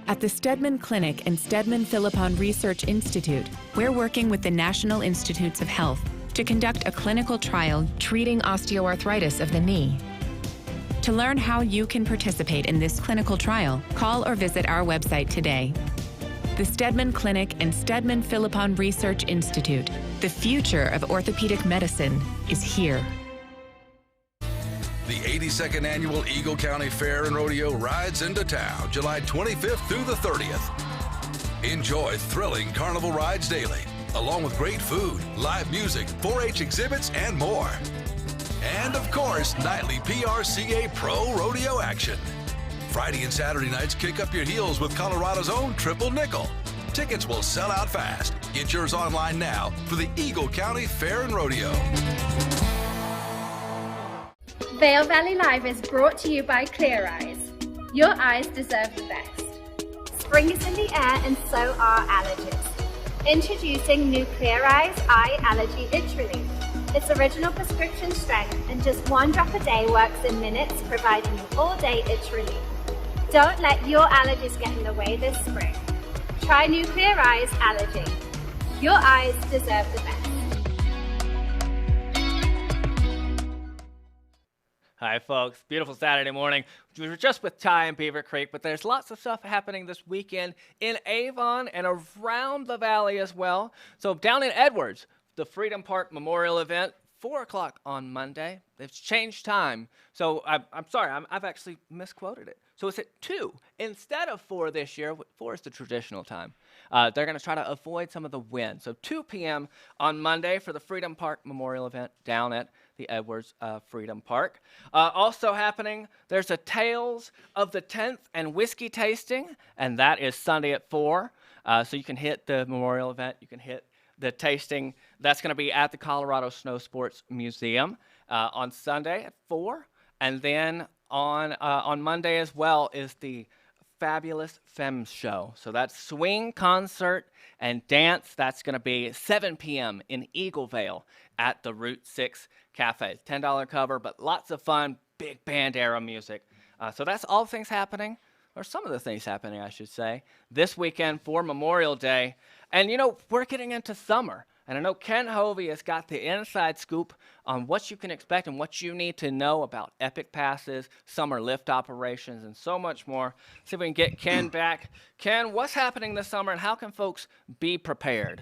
At the Stedman Clinic and Stedman Philippon Research Institute, we're working with the National Institutes of Health to conduct a clinical trial treating osteoarthritis of the knee. To learn how you can participate in this clinical trial, call or visit our website today. The Stedman Clinic and Stedman Philippon Research Institute. The future of orthopedic medicine is here. The 82nd Annual Eagle County Fair and Rodeo rides into town July 25th through the 30th. Enjoy thrilling carnival rides daily, along with great food, live music, 4-H exhibits, and more. And of course, nightly PRCA Pro Rodeo action. Friday and Saturday nights, kick up your heels with Colorado's own Triple Nickel. Tickets will sell out fast. Get yours online now for the Eagle County Fair and Rodeo. Vail Valley Live is brought to you by Clear Eyes. Your eyes deserve the best. Spring is in the air and so are allergies. Introducing new Clear Eyes Eye Allergy Itch Relief. It's original prescription strength and just 1 drop a day works in minutes, providing you all-day itch relief. Don't let your allergies get in the way this spring. Try new Clear Eyes Allergy. Your eyes deserve the best. Hi, folks. Beautiful Saturday morning. We were just with Ty and Beaver Creek, but there's lots of stuff happening this weekend in Avon and around the valley as well. So down in Edwards, the Freedom Park Memorial event, 4 o'clock on Monday. They've changed time. So I'm sorry, I've actually misquoted it. So it's at 2 instead of 4 this year. 4 is the traditional time. They're going to try to avoid some of the wind. So 2 p.m. on Monday for the Freedom Park Memorial event down at the Edwards Freedom Park. Also happening, there's a Tales of the 10th and whiskey tasting, and that is Sunday at 4. So you can hit the memorial event. You can hit the tasting. That's going to be at the Colorado Snow Sports Museum on Sunday at 4. And then on Monday as well is the Fabulous Femmes Show. So that's swing, concert, and dance. That's going to be 7 p.m. in Eagle Vale at the Route 6 Cafe. $10 cover, but lots of fun, big band era music. So that's all things happening, or some of the things happening, I should say, this weekend for Memorial Day. And, you know, we're getting into summer. And I know Ken Hovey has got the inside scoop on what you can expect and what you need to know about Epic Passes, summer lift operations, and so much more. See if we can get Ken back. Ken, what's happening this summer, and how can folks be prepared?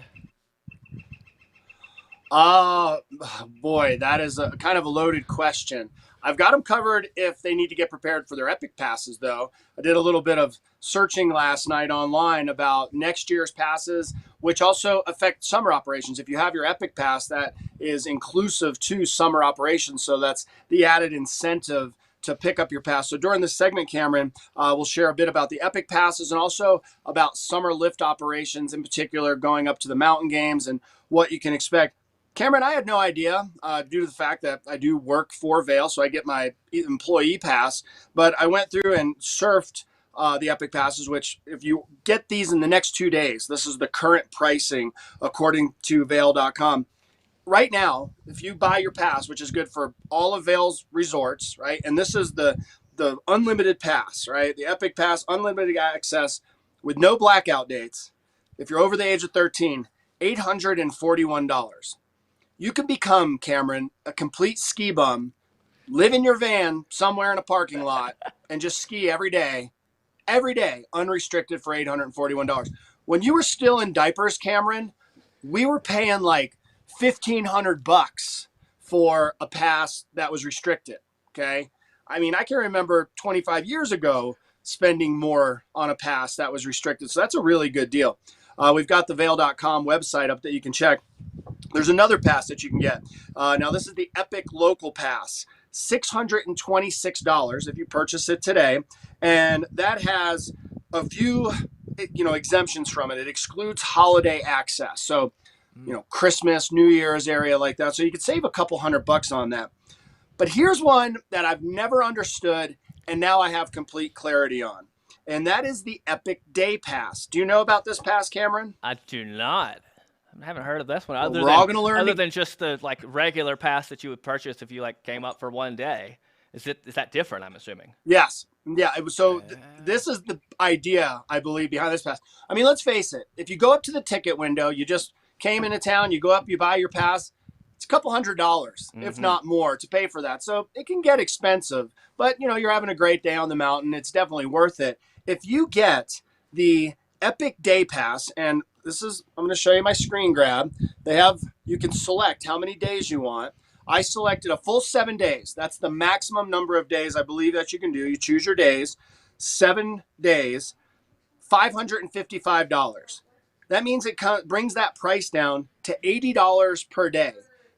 Boy, that is a kind of a loaded question. I've got them covered if they need to get prepared for their Epic Passes, though. I did a little bit of searching last night online about next year's passes, which also affect summer operations. If you have your Epic Pass, that is inclusive to summer operations, so that's the added incentive to pick up your pass. So during this segment, Cameron, we'll share a bit about the Epic Passes and also about summer lift operations, in particular going up to the mountain games and what you can expect. Cameron, I had no idea due to the fact that I do work for Vail, so I get my employee pass. But I went through and surfed the Epic Passes, which if you get these in the next 2 days, this is the current pricing according to Vail.com. Right now, if you buy your pass, which is good for all of Vail's resorts, right? And this is the unlimited pass, right? The Epic Pass, unlimited access with no blackout dates. If you're over the age of 13, $841. You can become, Cameron, a complete ski bum, live in your van somewhere in a parking lot, and just ski every day, unrestricted for $841. When you were still in diapers, Cameron, we were paying like $1,500 for a pass that was restricted, okay? I mean, I can remember 25 years ago spending more on a pass that was restricted, so that's a really good deal. We've got the Vail.com website up that you can check. There's another pass that you can get. Now, this is the Epic Local Pass, $626 if you purchase it today. And that has a few, exemptions from it. It excludes holiday access. So, Christmas, New Year's area like that. So you could save a couple $100 on that. But here's one that I've never understood, and now I have complete clarity on. And that is the Epic Day Pass. Do you know about this pass, Cameron? I do not. I haven't heard of this one. We're all gonna learn other than just the regular pass that you would purchase if you came up for one day. Is that different? I'm assuming. Yes. Yeah, this is the idea, I believe, behind this pass. I mean, let's face it. If you go up to the ticket window, you just came into town, you go up, you buy your pass, it's a couple $100, if not more, to pay for that. So it can get expensive, but you're having a great day on the mountain. It's definitely worth it. If you get the Epic Day Pass, and I'm going to show you my screen grab. You can select how many days you want. I selected a full 7 days. That's the maximum number of days I believe that you can do. You choose your days, 7 days, $555. That means it brings that price down to $80 per day.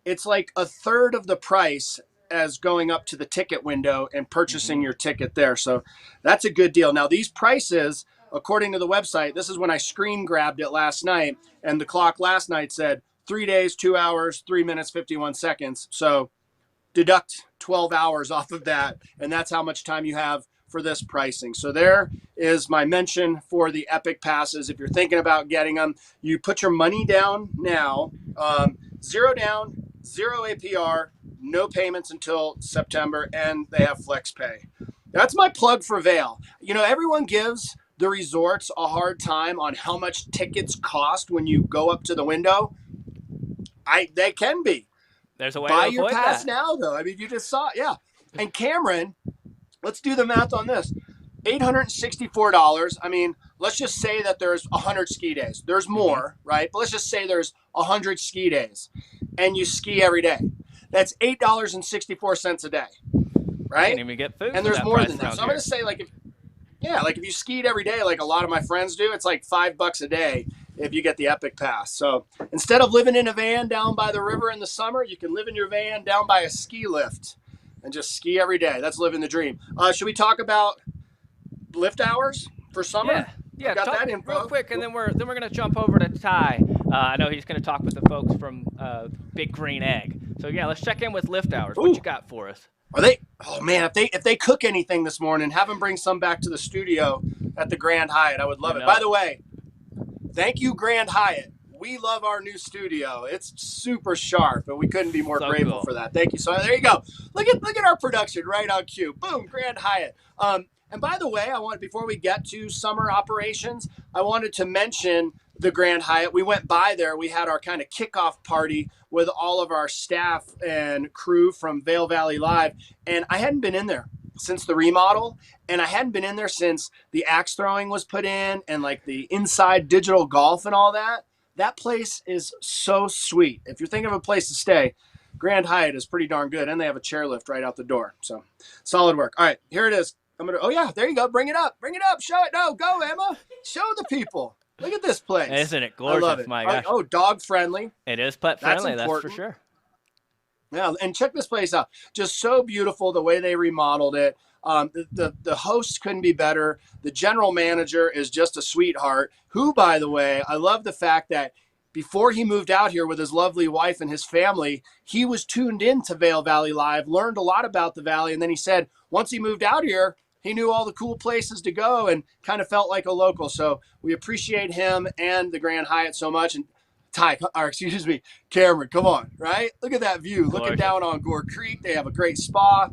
It's like a third of the price as going up to the ticket window and purchasing your ticket there. So that's a good deal. Now, these prices, according to the website, this is when I screen grabbed it last night, and the clock last night said 3 days, 2 hours, 3 minutes, 51 seconds. So deduct 12 hours off of that, and that's how much time you have for this pricing. So there is my mention for the Epic Passes. If you're thinking about getting them, you put your money down now, 0 down, 0 APR, no payments until September, and they have flex pay. That's my plug for Vail. Everyone gives the resorts a hard time on how much tickets cost when you go up to the window. They can be. There's a way Buy to your avoid pass that. now, though. I mean, you just saw it. Yeah. And Cameron, let's do the math on this. $864. I mean, let's just say that there's 100 ski days. There's more, right? But let's just say there's 100 ski days and you ski every day. That's $8.64 a day, right? Can't even get food. And there's more than that. So I'm going to say if you skied every day, like a lot of my friends do, it's like $5 a day if you get the Epic Pass. So instead of living in a van down by the river in the summer, you can live in your van down by a ski lift and just ski every day. That's living the dream. Should we talk about lift hours for summer? Yeah. Got Talk that info real quick, and then we're gonna jump over to Ty. I know he's gonna talk with the folks from Big Green Egg. So yeah, let's check in with lift hours. What you got for us? Are they? Oh man, if they cook anything this morning, have them bring some back to the studio at the Grand Hyatt. I would love it. By the way, thank you, Grand Hyatt. We love our new studio. It's super sharp, and we couldn't be more grateful for that. Thank you. So there you go. Look at our production right on cue. Boom, Grand Hyatt. And by the way, before we get to summer operations, I wanted to mention the Grand Hyatt. We went by there. We had our kind of kickoff party with all of our staff and crew from Vail Valley Live, and I hadn't been in there since the remodel, and I hadn't been in there since the axe throwing was put in and like the inside digital golf and all that. That place is so sweet. If you're thinking of a place to stay, Grand Hyatt is pretty darn good, and they have a chairlift right out the door. So solid work. All right, here it is. Oh yeah, there you go. Bring it up. Show it. No, go Emma. Show the people. Look at this place. Isn't it gorgeous? I love it. My gosh. Oh, dog friendly. It is pet friendly. That's for sure. Yeah, and check this place out. Just so beautiful the way they remodeled it. The hosts couldn't be better. The general manager is just a sweetheart. Who, by the way, I love the fact that before he moved out here with his lovely wife and his family, he was tuned in to Vail Valley Live, learned a lot about the valley, and then he said once he moved out here, he knew all the cool places to go and kind of felt like a local. So we appreciate him and the Grand Hyatt so much. And Cameron, come on, right? Look at that view. Looking down on Gore Creek. They have a great spa.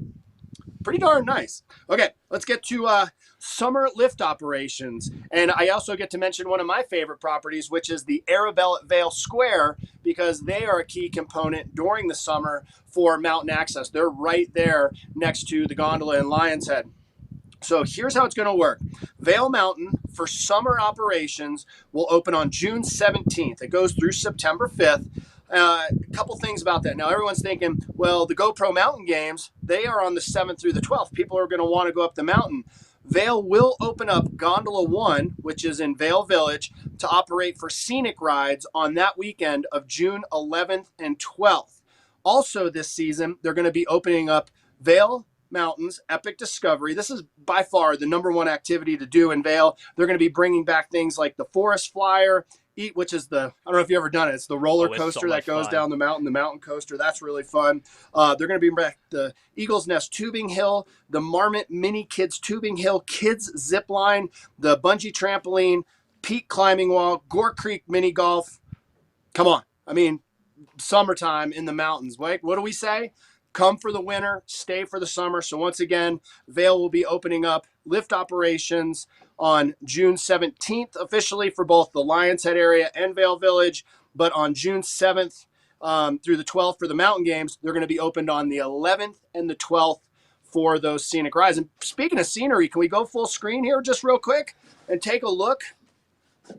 Pretty darn nice. Okay, let's get to summer lift operations. And I also get to mention one of my favorite properties, which is the Arabelle at Vail Square, because they are a key component during the summer for mountain access. They're right there next to the gondola in Lion's Head. So here's how it's going to work. Vail Mountain for summer operations will open on June 17th. It goes through September 5th. A couple things about that. Now, everyone's thinking, well, the GoPro Mountain Games, they are on the 7th through the 12th. People are going to want to go up the mountain. Vail will open up Gondola 1, which is in Vail Village, to operate for scenic rides on that weekend of June 11th and 12th. Also this season, they're going to be opening up Vail Mountains Epic Discovery. This is by far the #1 activity to do in Vail. They're going to be bringing back things like the Forest Flyer, which is I don't know if you've ever done it. It's the roller coaster that goes down the mountain coaster. That's really fun. They're going to be back the Eagle's Nest Tubing Hill, the Marmot Mini Kids Tubing Hill, Kids Zip Line, the Bungee Trampoline, Peak Climbing Wall, Gore Creek Mini Golf. Come on. I mean, summertime in the mountains. What do we say? Come for the winter, stay for the summer. So once again, Vail will be opening up lift operations on June 17th officially for both the Lions Head area and Vail Village. But on June 7th through the 12th for the mountain games, they're going to be opened on the 11th and the 12th for those scenic rides. And speaking of scenery, can we go full screen here just real quick and take a look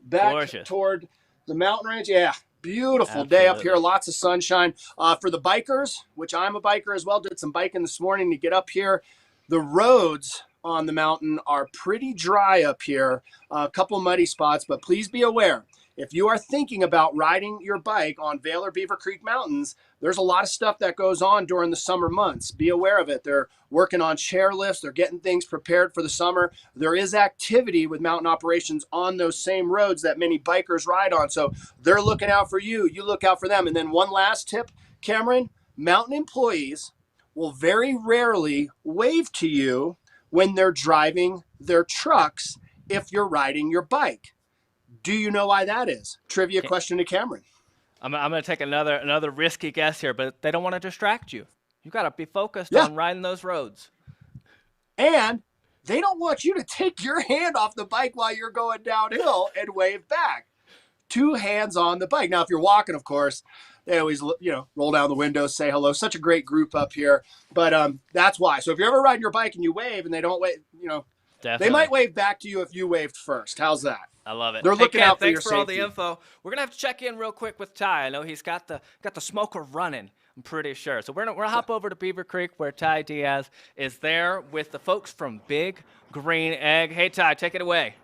back toward the mountain range? Yeah. Beautiful day up here, lots of sunshine. For the bikers, which I'm a biker as well, did some biking this morning to get up here. The roads on the mountain are pretty dry up here, a couple muddy spots, but please be aware, if you are thinking about riding your bike on Vail or Beaver Creek Mountains, there's a lot of stuff that goes on during the summer months. Be aware of it. They're working on chair lifts. They're getting things prepared for the summer. There is activity with mountain operations on those same roads that many bikers ride on. So they're looking out for you. You look out for them. And then one last tip, Cameron, mountain employees will very rarely wave to you when they're driving their trucks if you're riding your bike. Do you know why that is? Trivia question to Cameron. I'm going to take another risky guess here, but they don't want to distract you. You got to be focused on riding those roads. And they don't want you to take your hand off the bike while you're going downhill and wave back. 2 hands on the bike. Now, if you're walking, of course, they always, roll down the window, say hello. Such a great group up here. But that's why. So if you're ever riding your bike and you wave and they don't wave, they might wave back to you if you waved first. How's that? I love it. They're looking out for your safety. Thanks for all the info. We're gonna have to check in real quick with Ty. I know he's got the smoker running. I'm pretty sure. So we're gonna hop over to Beaver Creek where Ty Diaz is there with the folks from Big Green Egg. Hey Ty, take it away.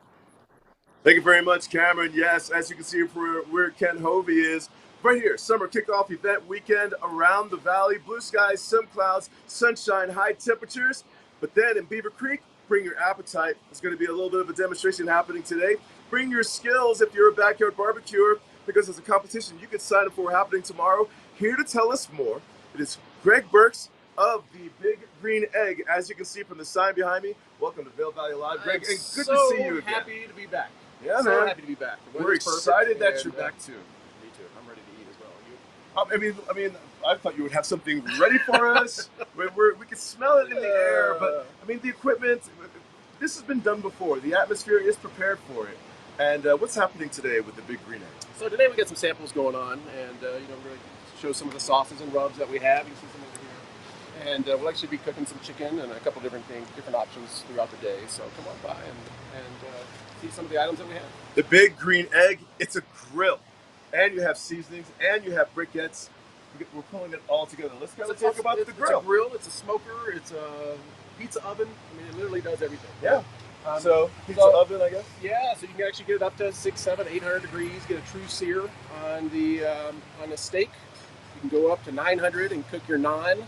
Thank you very much, Cameron. Yes, as you can see where Ken Hovey is, right here, summer kickoff event weekend around the valley. Blue skies, some clouds, sunshine, high temperatures. But then in Beaver Creek, bring your appetite. There's going to be a little bit of a demonstration happening today. Bring your skills if you're a backyard barbecuer, because there's a competition you can sign up for happening tomorrow. Here to tell us more, it is Greg Burks of the Big Green Egg. As you can see from the sign behind me, welcome to Vail Valley Live. Greg, and good to see you again. Happy to be back. Yeah, so man. Happy to be back. We're excited that you're back too. Me too. I'm ready to eat as well. You? I mean, I thought you would have something ready for us. we can smell it in the air, but I mean, the equipment. This has been done before. The atmosphere is prepared for it. And what's happening today with the Big Green Egg? So today we got some samples going on, and really show some of the sauces and rubs that we have. You can see some over here. And we'll actually be cooking some chicken and a couple different options throughout the day. So come on by and see some of the items that we have. The Big Green Egg, it's a grill. And you have seasonings, and you have briquettes. We're pulling it all together. Let's kind of talk about the grill. It's a grill, it's a smoker, it's a pizza oven. I mean, it literally does everything. Yeah. So pizza oven, I guess. Yeah, so you can actually get it up to 600, 700, 800 degrees. Get a true sear on the steak. You can go up to 900 and cook your naan.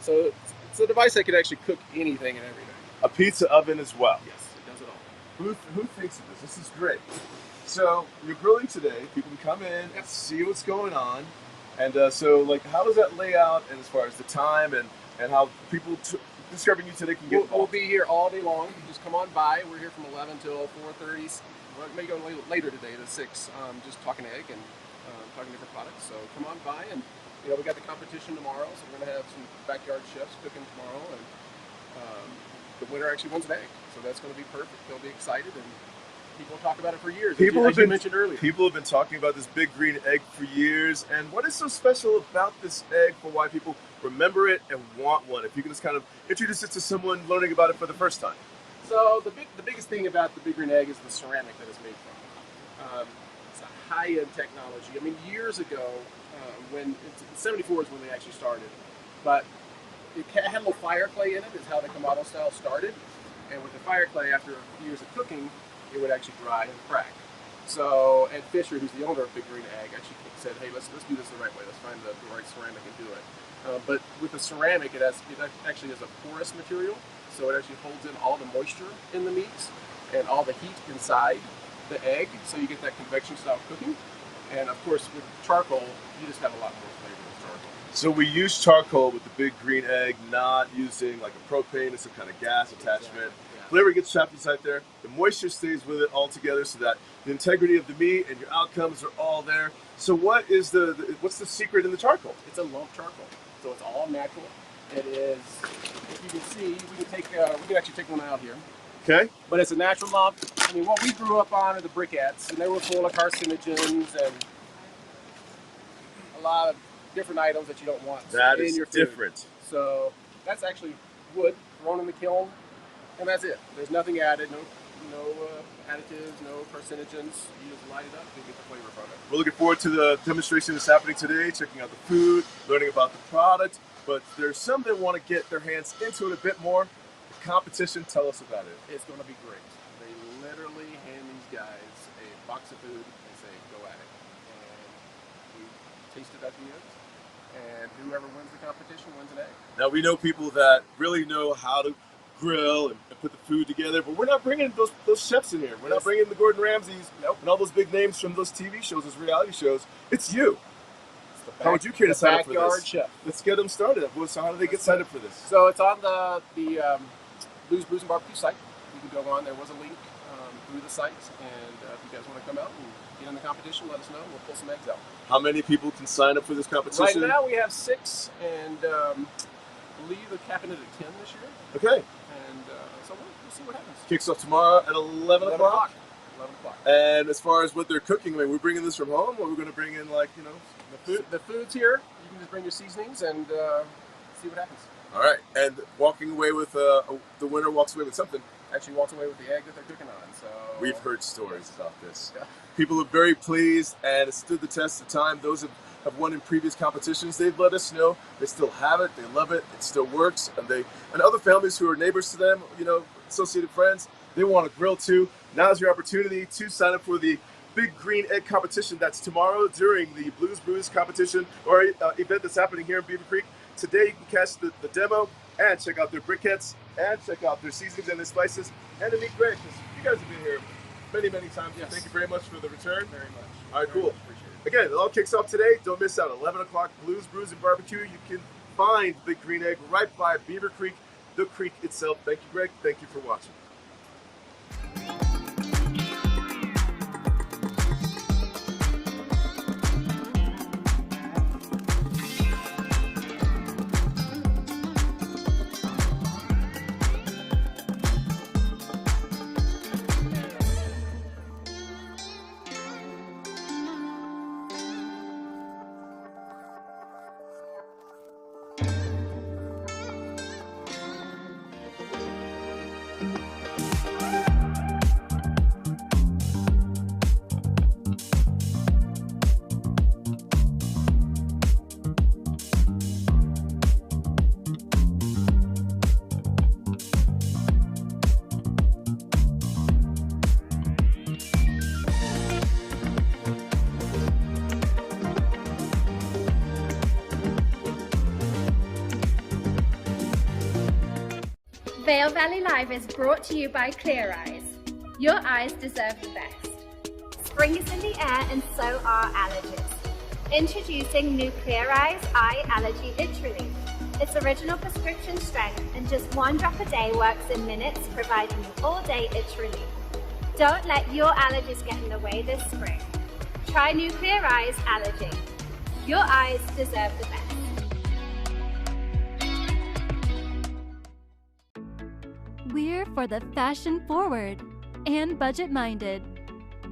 So it's a device that can actually cook anything and everything. A pizza oven as well. Yes, it does it all. Who thinks of this? This is great. So you're grilling today. People can come in and see what's going on. And so, how does that lay out? And as far as the time and how people describing you today can get involved? We'll be here all day long. Just come on by. We're here from 11 till 4:30. We may go later today to 6. Just talking egg and talking different products. So come on by, and we got the competition tomorrow. So we're gonna have some backyard chefs cooking tomorrow, and the winner actually wins an egg. So that's gonna be perfect. They'll be excited, and people talk about it for years. As you mentioned earlier. People have been talking about this Big Green Egg for years. And what is so special about this egg for why people remember it and want one? If you can just kind of introduce it to someone learning about it for the first time. So the biggest thing about the Big Green Egg is the ceramic that it's made from. It's a high-end technology. I mean, years ago, when 74 is when they actually started, but it had a little fire clay in it. Is how the Kamado style started. And with the fire clay, after a few years of cooking, it would actually dry and crack. So Ed Fisher, who's the owner of Big Green Egg, actually said, "Hey, let's do this the right way. Let's find the right ceramic and do it." But with the ceramic, it actually is a porous material, so it actually holds in all the moisture in the meats and all the heat inside the egg, so you get that convection style cooking. And of course, with charcoal, you just have a lot more flavor with charcoal. So we use charcoal with the Big Green Egg, not using like a propane or some kind of gas attachment. Flavor gets trapped inside there. The moisture stays with it all together, so that the integrity of the meat and your outcomes are all there. So what's the secret in the charcoal? It's a lump charcoal, so it's all natural. It is, if you can see, we can actually take one out here. Okay. But it's a natural lump. I mean, what we grew up on are the briquettes, and they were full of carcinogens and a lot of different items that you don't want That in is your food. different. So that's actually wood thrown in the kiln, and that's it. There's nothing added, no additives, no carcinogens. You just light it up and get the flavor from it. We're looking forward to the demonstration that's happening today, checking out the food, learning about the product, but there's some that want to get their hands into it a bit more. The competition, tell us about it. It's going to be great. They literally hand these guys a box of food and say, go at it. And we taste it at the end, and whoever wins the competition wins an egg. Now, we know people that really know how to grill and put the food together, but we're not bringing those chefs in here. We're not bringing the Gordon Ramsays and all those big names from those TV shows, those reality shows. It's you. How would you care to sign up for this? Chef. Let's get them started. So how do they get signed up for this? So it's on the Blues, Brews, and Barbecue site. You can go on. There was a link through the site, and if you guys want to come out and get in the competition, let us know. We'll pull some eggs out. How many people can sign up for this competition? Right now we have 6, and I believe they're capping it at 10 this year. Okay. And so we'll see what happens. Kicks off tomorrow at 11 o'clock. 11 o'clock. And as far as what they're cooking, I mean, we're bringing this from home, or we're going to bring in, like, The food's here. You can just bring your seasonings and see what happens. All right. And walking away with the winner walks away with something. Actually walks away with the egg that they're cooking on. So we've heard stories about this. Yeah. People are very pleased, and it stood the test of time. Those have won in previous competitions. They've let us know they still have it, they love it, it still works, and other families who are neighbors to them, associated friends, they want to grill too. Now's your opportunity to sign up for the Big Green Egg competition. That's tomorrow during the Blues Brews competition or event that's happening here in Beaver Creek. Today you can catch the demo and check out their briquettes and check out their seasonings and their spices and to meet Greg, because you guys have been here many, many times. Yes. Thank you very much for the return. Very much. All right, cool. Appreciate it. Again, it all kicks off today. Don't miss out. 11 o'clock, Blues, Brews, and Barbecue. You can find Big Green Egg right by Beaver Creek, the creek itself. Thank you, Greg. Thank you for watching. Vail Valley Live is brought to you by Clear Eyes. Your eyes deserve the best. Spring is in the air and so are allergies. Introducing new Clear Eyes Eye Allergy Itch Relief. It's original prescription strength and just 1 drop a day works in minutes, providing you all-day itch relief. Don't let your allergies get in the way this spring. Try new Clear Eyes Allergy. Your eyes deserve the best. We're for the fashion forward and budget minded.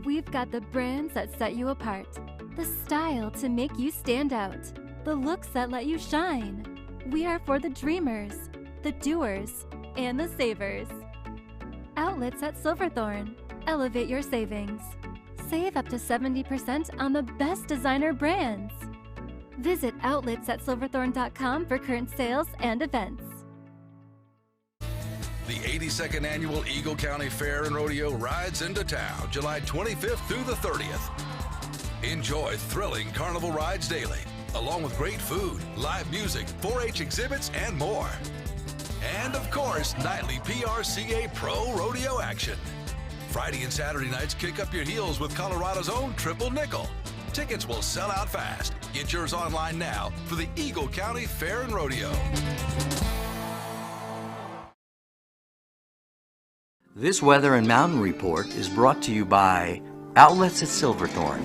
We've got the brands that set you apart, the style to make you stand out, the looks that let you shine. We are for the dreamers, the doers, and the savers. Outlets at Silverthorne. Elevate your savings. Save up to 70% on the best designer brands. Visit outlets@silverthorne.com for current sales and events. The 82nd Annual Eagle County Fair and Rodeo rides into town July 25th through the 30th. Enjoy thrilling carnival rides daily, along with great food, live music, 4-H exhibits, and more. And of course, nightly PRCA Pro Rodeo action. Friday and Saturday nights kick up your heels with Colorado's own Triple Nickel. Tickets will sell out fast. Get yours online now for the Eagle County Fair and Rodeo. This weather and mountain report is brought to you by Outlets at Silverthorne.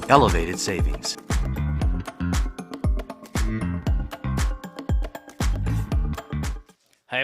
Elevated savings.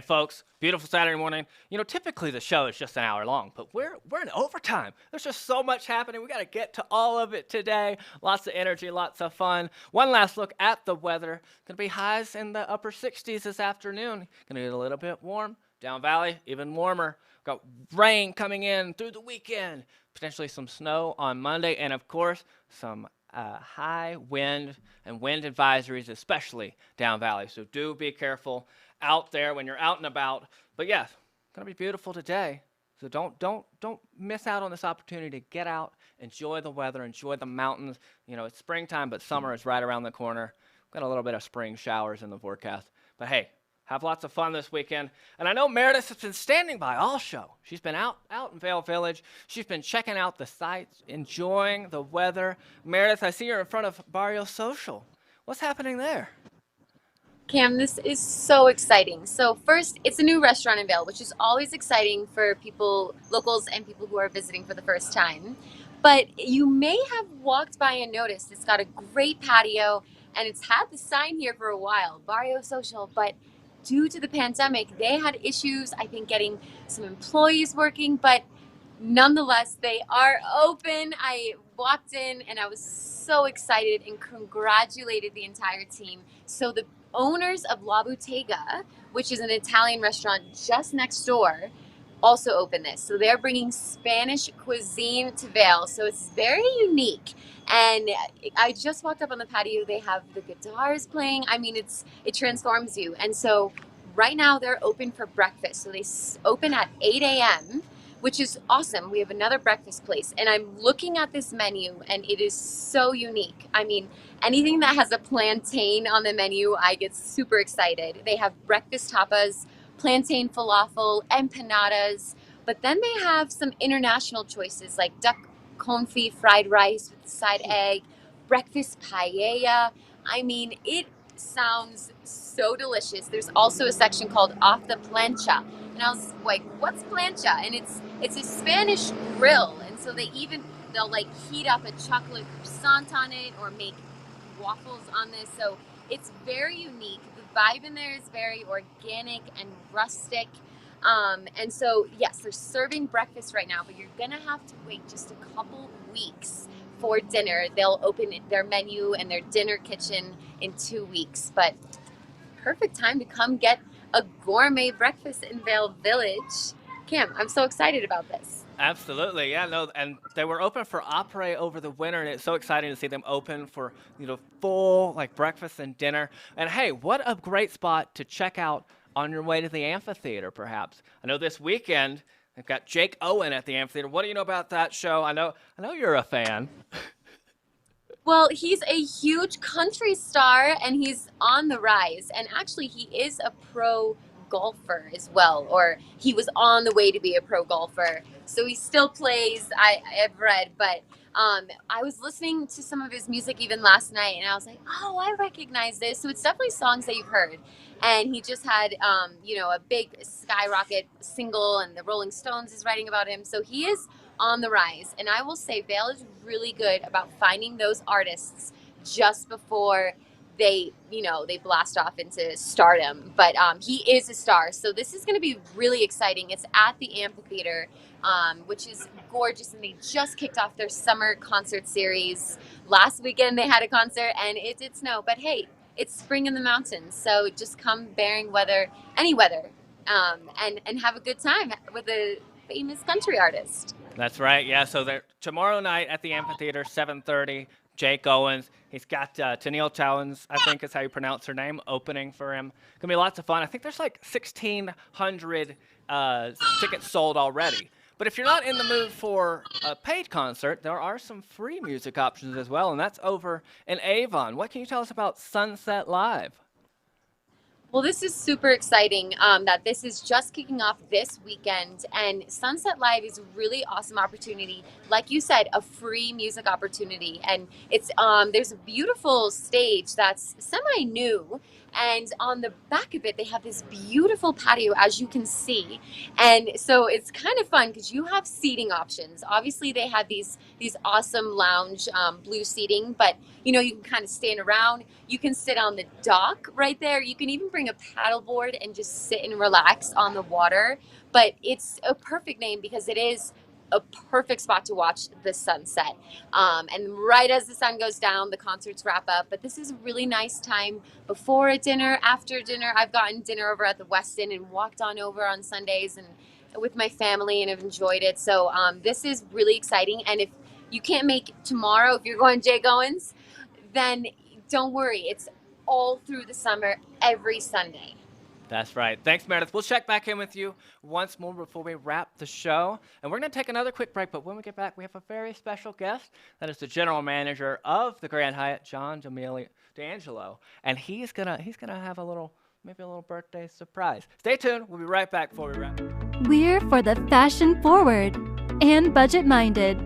Hey folks, beautiful Saturday morning. You know, typically the show is just an hour long, but we're in overtime. There's just so much happening. We got to get to all of it today. Lots of energy, lots of fun. One last look at the weather. Going to be highs in the upper 60s this afternoon. Going to get a little bit warm. Down Valley, even warmer. Got rain coming in through the weekend. Potentially some snow on Monday, and of course, some high wind and wind advisories, especially down Valley. So do be careful out there when you're out and about. But yes, it's gonna be beautiful today. So don't miss out on this opportunity to get out, enjoy the weather, enjoy the mountains. You know, it's springtime, but summer is right around the corner. Got a little bit of spring showers in the forecast. But hey, have lots of fun this weekend. And I know Meredith has been standing by all show. She's been out in Vail Village. She's been checking out the sights, enjoying the weather. Meredith, I see you're in front of Barrio Social. What's happening there? Cam, this is so exciting. So first, it's a new restaurant in Vail, which is always exciting for people, locals and people who are visiting for the first time. But you may have walked by and noticed it's got a great patio, and it's had the sign here for a while, Barrio Social, but due to the pandemic, they had issues, I think, getting some employees working, but nonetheless, they are open. I walked in and I was so excited and congratulated the entire team. So the owners of La Bottega, which is an Italian restaurant just next door, also opened this. So they're bringing Spanish cuisine to Vail. So it's very unique. And I just walked up on the patio. They have the guitars playing. I mean, it transforms you. And so right now they're open for breakfast. So they open at 8 a.m., which is awesome. We have another breakfast place. And I'm looking at this menu, and it is so unique. I mean, anything that has a plantain on the menu, I get super excited. They have breakfast tapas, plantain falafel, empanadas, but then they have some international choices like duck confit fried rice with side egg, breakfast paella. I mean, it sounds so delicious. There's also a section called Off the Plancha. And I was like, what's plancha? And it's a Spanish grill. And so they'll like heat up a chocolate croissant on it or make waffles on this. So it's very unique. The vibe in there is very organic and rustic. And so, yes, they're serving breakfast right now, but you're going to have to wait just a couple weeks for dinner. They'll open their menu and their dinner kitchen in 2 weeks. But perfect time to come get a gourmet breakfast in Vail Village. Cam, I'm so excited about this. Absolutely, yeah, no, and they were open for opera over the winter, and it's so exciting to see them open for, you know, full like breakfast and dinner. And hey, what a great spot to check out on your way to the amphitheater, perhaps. I know this weekend they've got Jake Owen at the amphitheater. What do you know about that show? I know you're a fan. Well, he's a huge country star, and he's on the rise. And actually, he is a pro golfer as well, or he was on the way to be a pro golfer. So he still plays, I've read, but I was listening to some of his music even last night, and I was like, oh, I recognize this. So it's definitely songs that you've heard. And he just had, a big skyrocket single, and the Rolling Stones is writing about him. So he is on the rise. And I will say Vail is really good about finding those artists just before they blast off into stardom. But he is a star. So this is going to be really exciting. It's at the Amphitheater, which is gorgeous. And they just kicked off their summer concert series. Last weekend they had a concert, and it did snow. But hey, it's spring in the mountains. So just come bearing weather, any weather, and have a good time with a famous country artist. That's right, yeah. So they're tomorrow night at the Amphitheater, 7:30. Jake Owens. He's got Tennille Towns, I think is how you pronounce her name, opening for him. Gonna be lots of fun. I think there's like 1,600 tickets sold already. But if you're not in the mood for a paid concert, there are some free music options as well, and that's over in Avon. What can you tell us about Sunset Live? Well, this is super exciting that this is just kicking off this weekend, and Sunset Live is a really awesome opportunity. Like you said, a free music opportunity, and it's there's a beautiful stage that's semi-new, And on the back of it, they have this beautiful patio, as you can see. And so it's kind of fun because you have seating options. Obviously, they have these awesome lounge blue seating, but you know, you can kind of stand around. You can sit on the dock right there. You can even bring a paddleboard and just sit and relax on the water. But it's a perfect name because it is a perfect spot to watch the sunset. And right as the sun goes down, the concerts wrap up. But this is a really nice time before a dinner, after dinner. I've gotten dinner over at the Westin and walked on over on Sundays and with my family and have enjoyed it. So this is really exciting. And if you can't make tomorrow, if you're going Jay Goins, then don't worry. It's all through the summer, every Sunday. That's right. Thanks, Meredith. We'll check back in with you once more before we wrap the show. And we're going to take another quick break, but when we get back, we have a very special guest. That is the general manager of the Grand Hyatt, John D'Angelo. And he's gonna have maybe a little birthday surprise. Stay tuned. We'll be right back before we wrap. We're for the fashion forward and budget minded.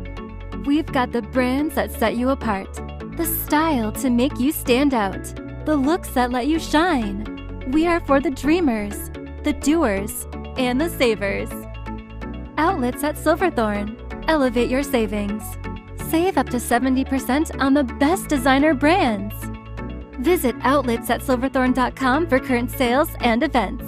We've got the brands that set you apart, the style to make you stand out, the looks that let you shine. We are for the dreamers, the doers, and the savers. Outlets at Silverthorne. Elevate your savings. Save up to 70% on the best designer brands. Visit outletsatssilverthorne.com for current sales and events.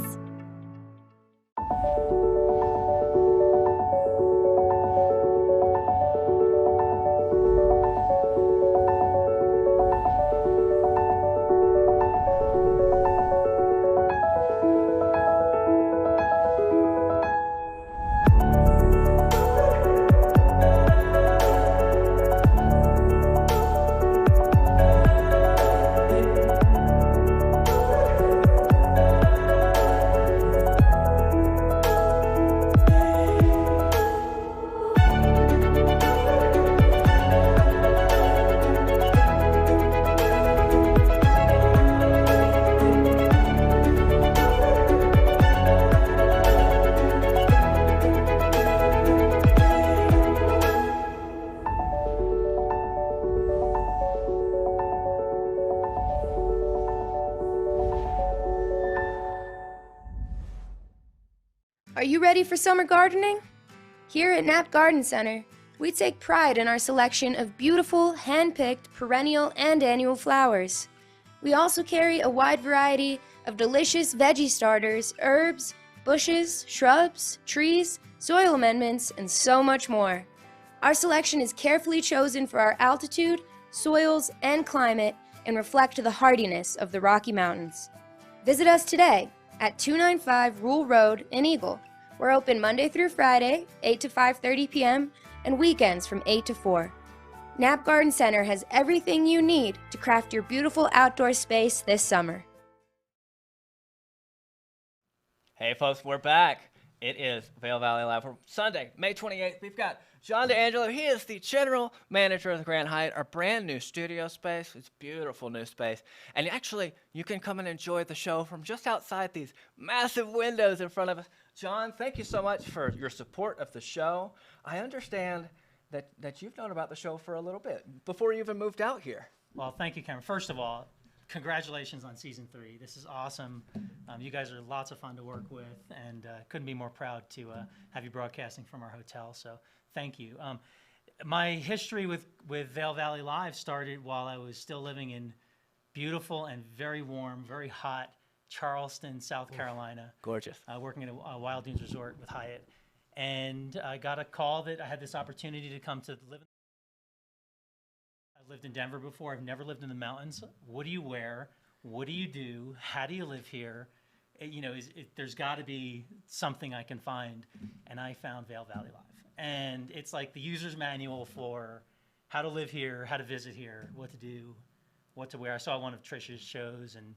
Are you ready for summer gardening? Here at Knapp Garden Center, we take pride in our selection of beautiful, hand-picked, perennial and annual flowers. We also carry a wide variety of delicious veggie starters, herbs, bushes, shrubs, trees, soil amendments, and so much more. Our selection is carefully chosen for our altitude, soils, and climate and reflect the hardiness of the Rocky Mountains. Visit us today at 295 Rule Road in Eagle. We're open Monday through Friday, 8 to 5:30 p.m., and weekends from 8 to 4. Knapp Garden Center has everything you need to craft your beautiful outdoor space this summer. Hey, folks, we're back. It is Vail Valley Live for Sunday, May 28th. We've got John D'Angelo. He is the general manager of the Grand Hyatt, our brand new studio space. It's beautiful new space. And actually, you can come and enjoy the show from just outside these massive windows in front of us. John, thank you so much for your support of the show. I understand that you've known about the show for a little bit, before you even moved out here. Well, thank you, Cameron. First of all, congratulations on season 3. This is awesome. You guys are lots of fun to work with, and couldn't be more proud to have you broadcasting from our hotel. So thank you. My history with Vail Valley Live started while I was still living in beautiful and very warm, very hot Charleston, South Carolina. Gorgeous. Working at a Wild Dunes resort with Hyatt. And I got a call that I had this opportunity to come to live. I've lived in Denver before. I've never lived in the mountains. What do you wear? What do you do? How do you live here? There's got to be something I can find. And I found Vail Valley Live. And it's like the user's manual for how to live here, how to visit here, what to do, what to wear. I saw one of Trisha's shows, and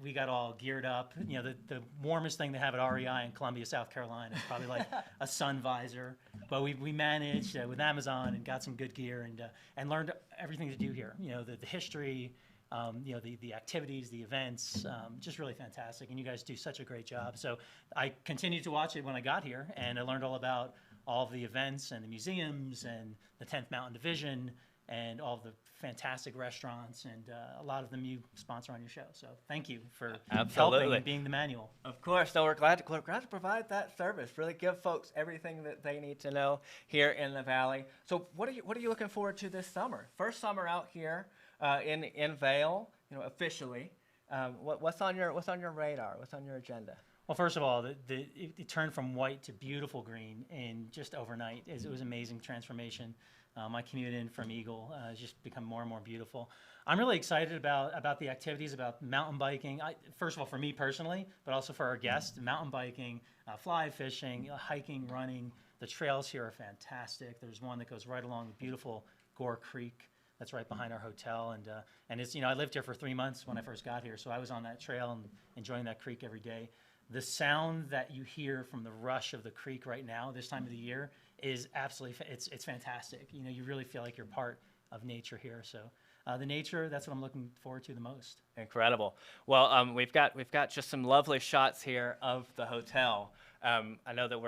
we got all geared up. The warmest thing they have at REI in Columbia, South Carolina is probably like a sun visor. But we managed with Amazon and got some good gear and learned everything to do here. The history, the activities, the events, just really fantastic. And you guys do such a great job. So I continued to watch it when I got here, and I learned all about all of the events and the museums and the 10th Mountain Division. and all the fantastic restaurants, and a lot of them you sponsor on your show. So thank you for helping and being the manual. Of course. So we're glad to provide that service. Really give folks everything that they need to know here in the Valley. So what are you looking forward to this summer? First summer out here in Vail, officially. What's on your radar? What's on your agenda? Well, first of all, it turned from white to beautiful green in just overnight. It was an amazing transformation. My commute in from Eagle has just become more and more beautiful. I'm really excited about the activities, about mountain biking. First of all, for me personally, but also for our guests, mountain biking, fly fishing, hiking, running. The trails here are fantastic. There's one that goes right along beautiful Gore Creek that's right behind our hotel, and it's I lived here for 3 months when I first got here, so I was on that trail and enjoying that creek every day. The sound that you hear from the rush of the creek right now, this time of the year, is absolutely it's fantastic. You really feel like you're part of nature here. So the nature, that's what I'm looking forward to the most. Incredible. Well, we've got just some lovely shots here of the hotel. I know that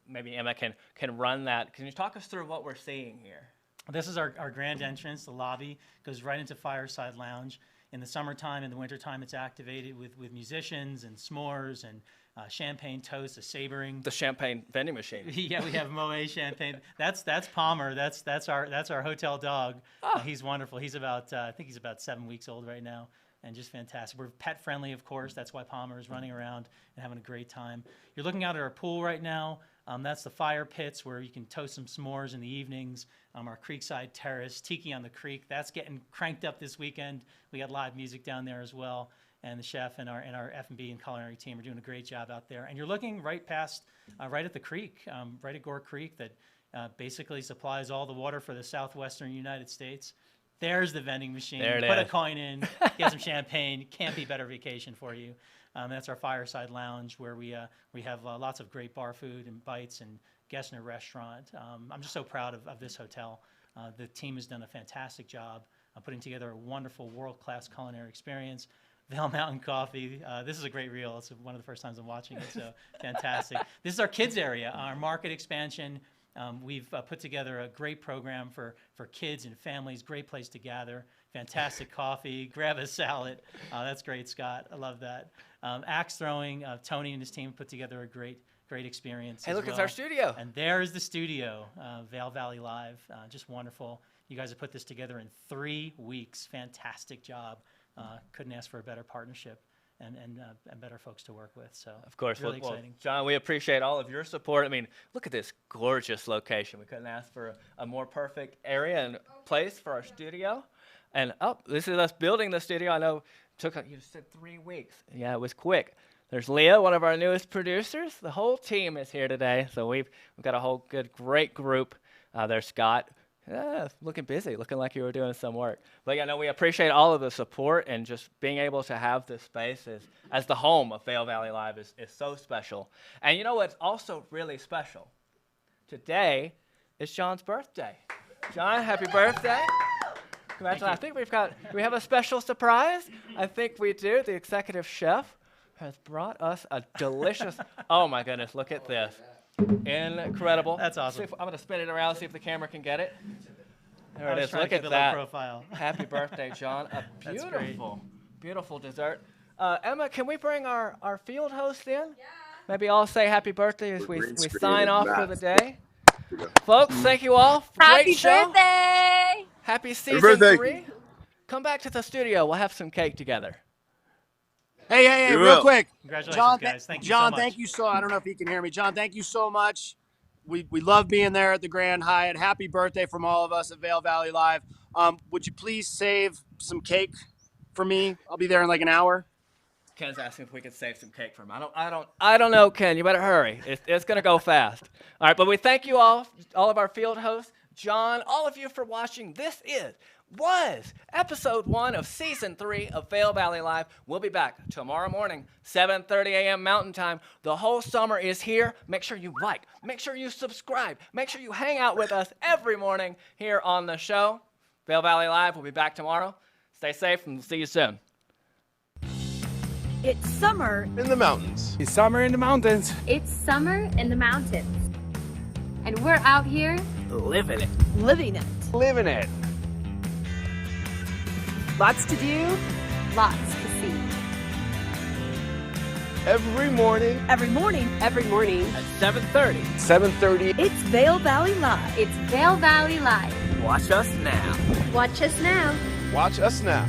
maybe Emma can run that. Can you talk us through what we're seeing here? This is our grand entrance. The lobby goes right into Fireside Lounge. In the summertime and the wintertime, it's activated with musicians and s'mores and champagne toast, a sabering. The champagne vending machine. Yeah, we have Moet champagne. That's Palmer. That's our hotel dog. He's wonderful. He's about I think he's about 7 weeks old right now, and just fantastic. We're pet friendly, of course. That's why Palmer is running around and having a great time. You're looking out at our pool right now. That's the fire pits where you can toast some s'mores in the evenings. Our Creekside Terrace, Tiki on the Creek, that's getting cranked up this weekend. We got live music down there as well. And the chef and our F&B and culinary team are doing a great job out there. And you're looking right past, right at the creek, right at Gore Creek, that basically supplies all the water for the southwestern United States. There's the vending machine. There it Put is. a coin in, get some champagne. Can't be better vacation for you. That's our Fireside Lounge, where we have lots of great bar food and bites and guests in a restaurant. I'm just so proud of this hotel. The team has done a fantastic job putting together a wonderful world-class culinary experience. Vail Mountain Coffee. This is a great reel. It's one of the first times I'm watching it, so fantastic. This is our kids area, our market expansion. We've put together a great program for kids and families, great place to gather, fantastic coffee, grab a salad. That's great, Scott. I love that. Axe throwing, Tony and his team put together a great experience. Hey, look, it's our studio. And there's the studio, Vail Valley Live. Just wonderful. You guys have put this together in 3 weeks. Fantastic job. Couldn't ask for a better partnership and better folks to work with. So of course, really exciting. John, we appreciate all of your support. I mean, look at this gorgeous location. We couldn't ask for a more perfect area and place for our studio. And this is us building the studio. I know it took, you said 3 weeks. Yeah, it was quick. There's Leah, one of our newest producers. The whole team is here today. So we've got a whole great group. There's Scott. Looking busy, looking like you were doing some work. But yeah, no, we appreciate all of the support, and just being able to have this space as the home of Vail Valley Live is so special. And you know what's also really special? Today is John's birthday. John, happy birthday. Congratulations. I think we have a special surprise. I think we do. The executive chef has brought us a delicious, oh my goodness, look at this. Incredible. That's awesome. I'm going to spin it around, see if the camera can get it. There I it was is. trying Look to at keep a that. low profile. Happy birthday, John. A That's great. beautiful dessert. Emma, can we bring our field host in? Yeah. Maybe I'll say happy birthday as we sign off for the day. Folks, thank you all. Happy Great show. birthday! Happy season birthday. 3. Come back to the studio. We'll have some cake together. Hey, You real will. quick. Congratulations, John, guys. Thank you John, so much. thank you so. I don't know if you can hear me. John, thank you so much. We love being there at the Grand Hyatt. Happy birthday from all of us at Vail Valley Live. Would you please save some cake for me? I'll be there in like an hour. Ken's asking if we could save some cake for him. I don't know, Ken. You better hurry. It's going to go fast. All right, but we thank you all of our field hosts, John, all of you for watching. This was episode 1 of season 3 of Vail Valley Live. We'll be back tomorrow morning, 7:30 a.m. Mountain Time. The whole summer is here. Make sure you like, make sure you subscribe, make sure you hang out with us every morning here on the show. Vail Valley Live. We'll be back tomorrow. Stay safe, and we'll see you soon. It's summer In the mountains. It's summer in the mountains. It's summer in the mountains. And we're out here Living it. living it. Living it. Lots to do, lots to see. Every morning. Every morning. Every morning. At 7:30. 7:30. It's Vail Valley Live. It's Vail Valley Live. Watch us now. Watch us now. Watch us now.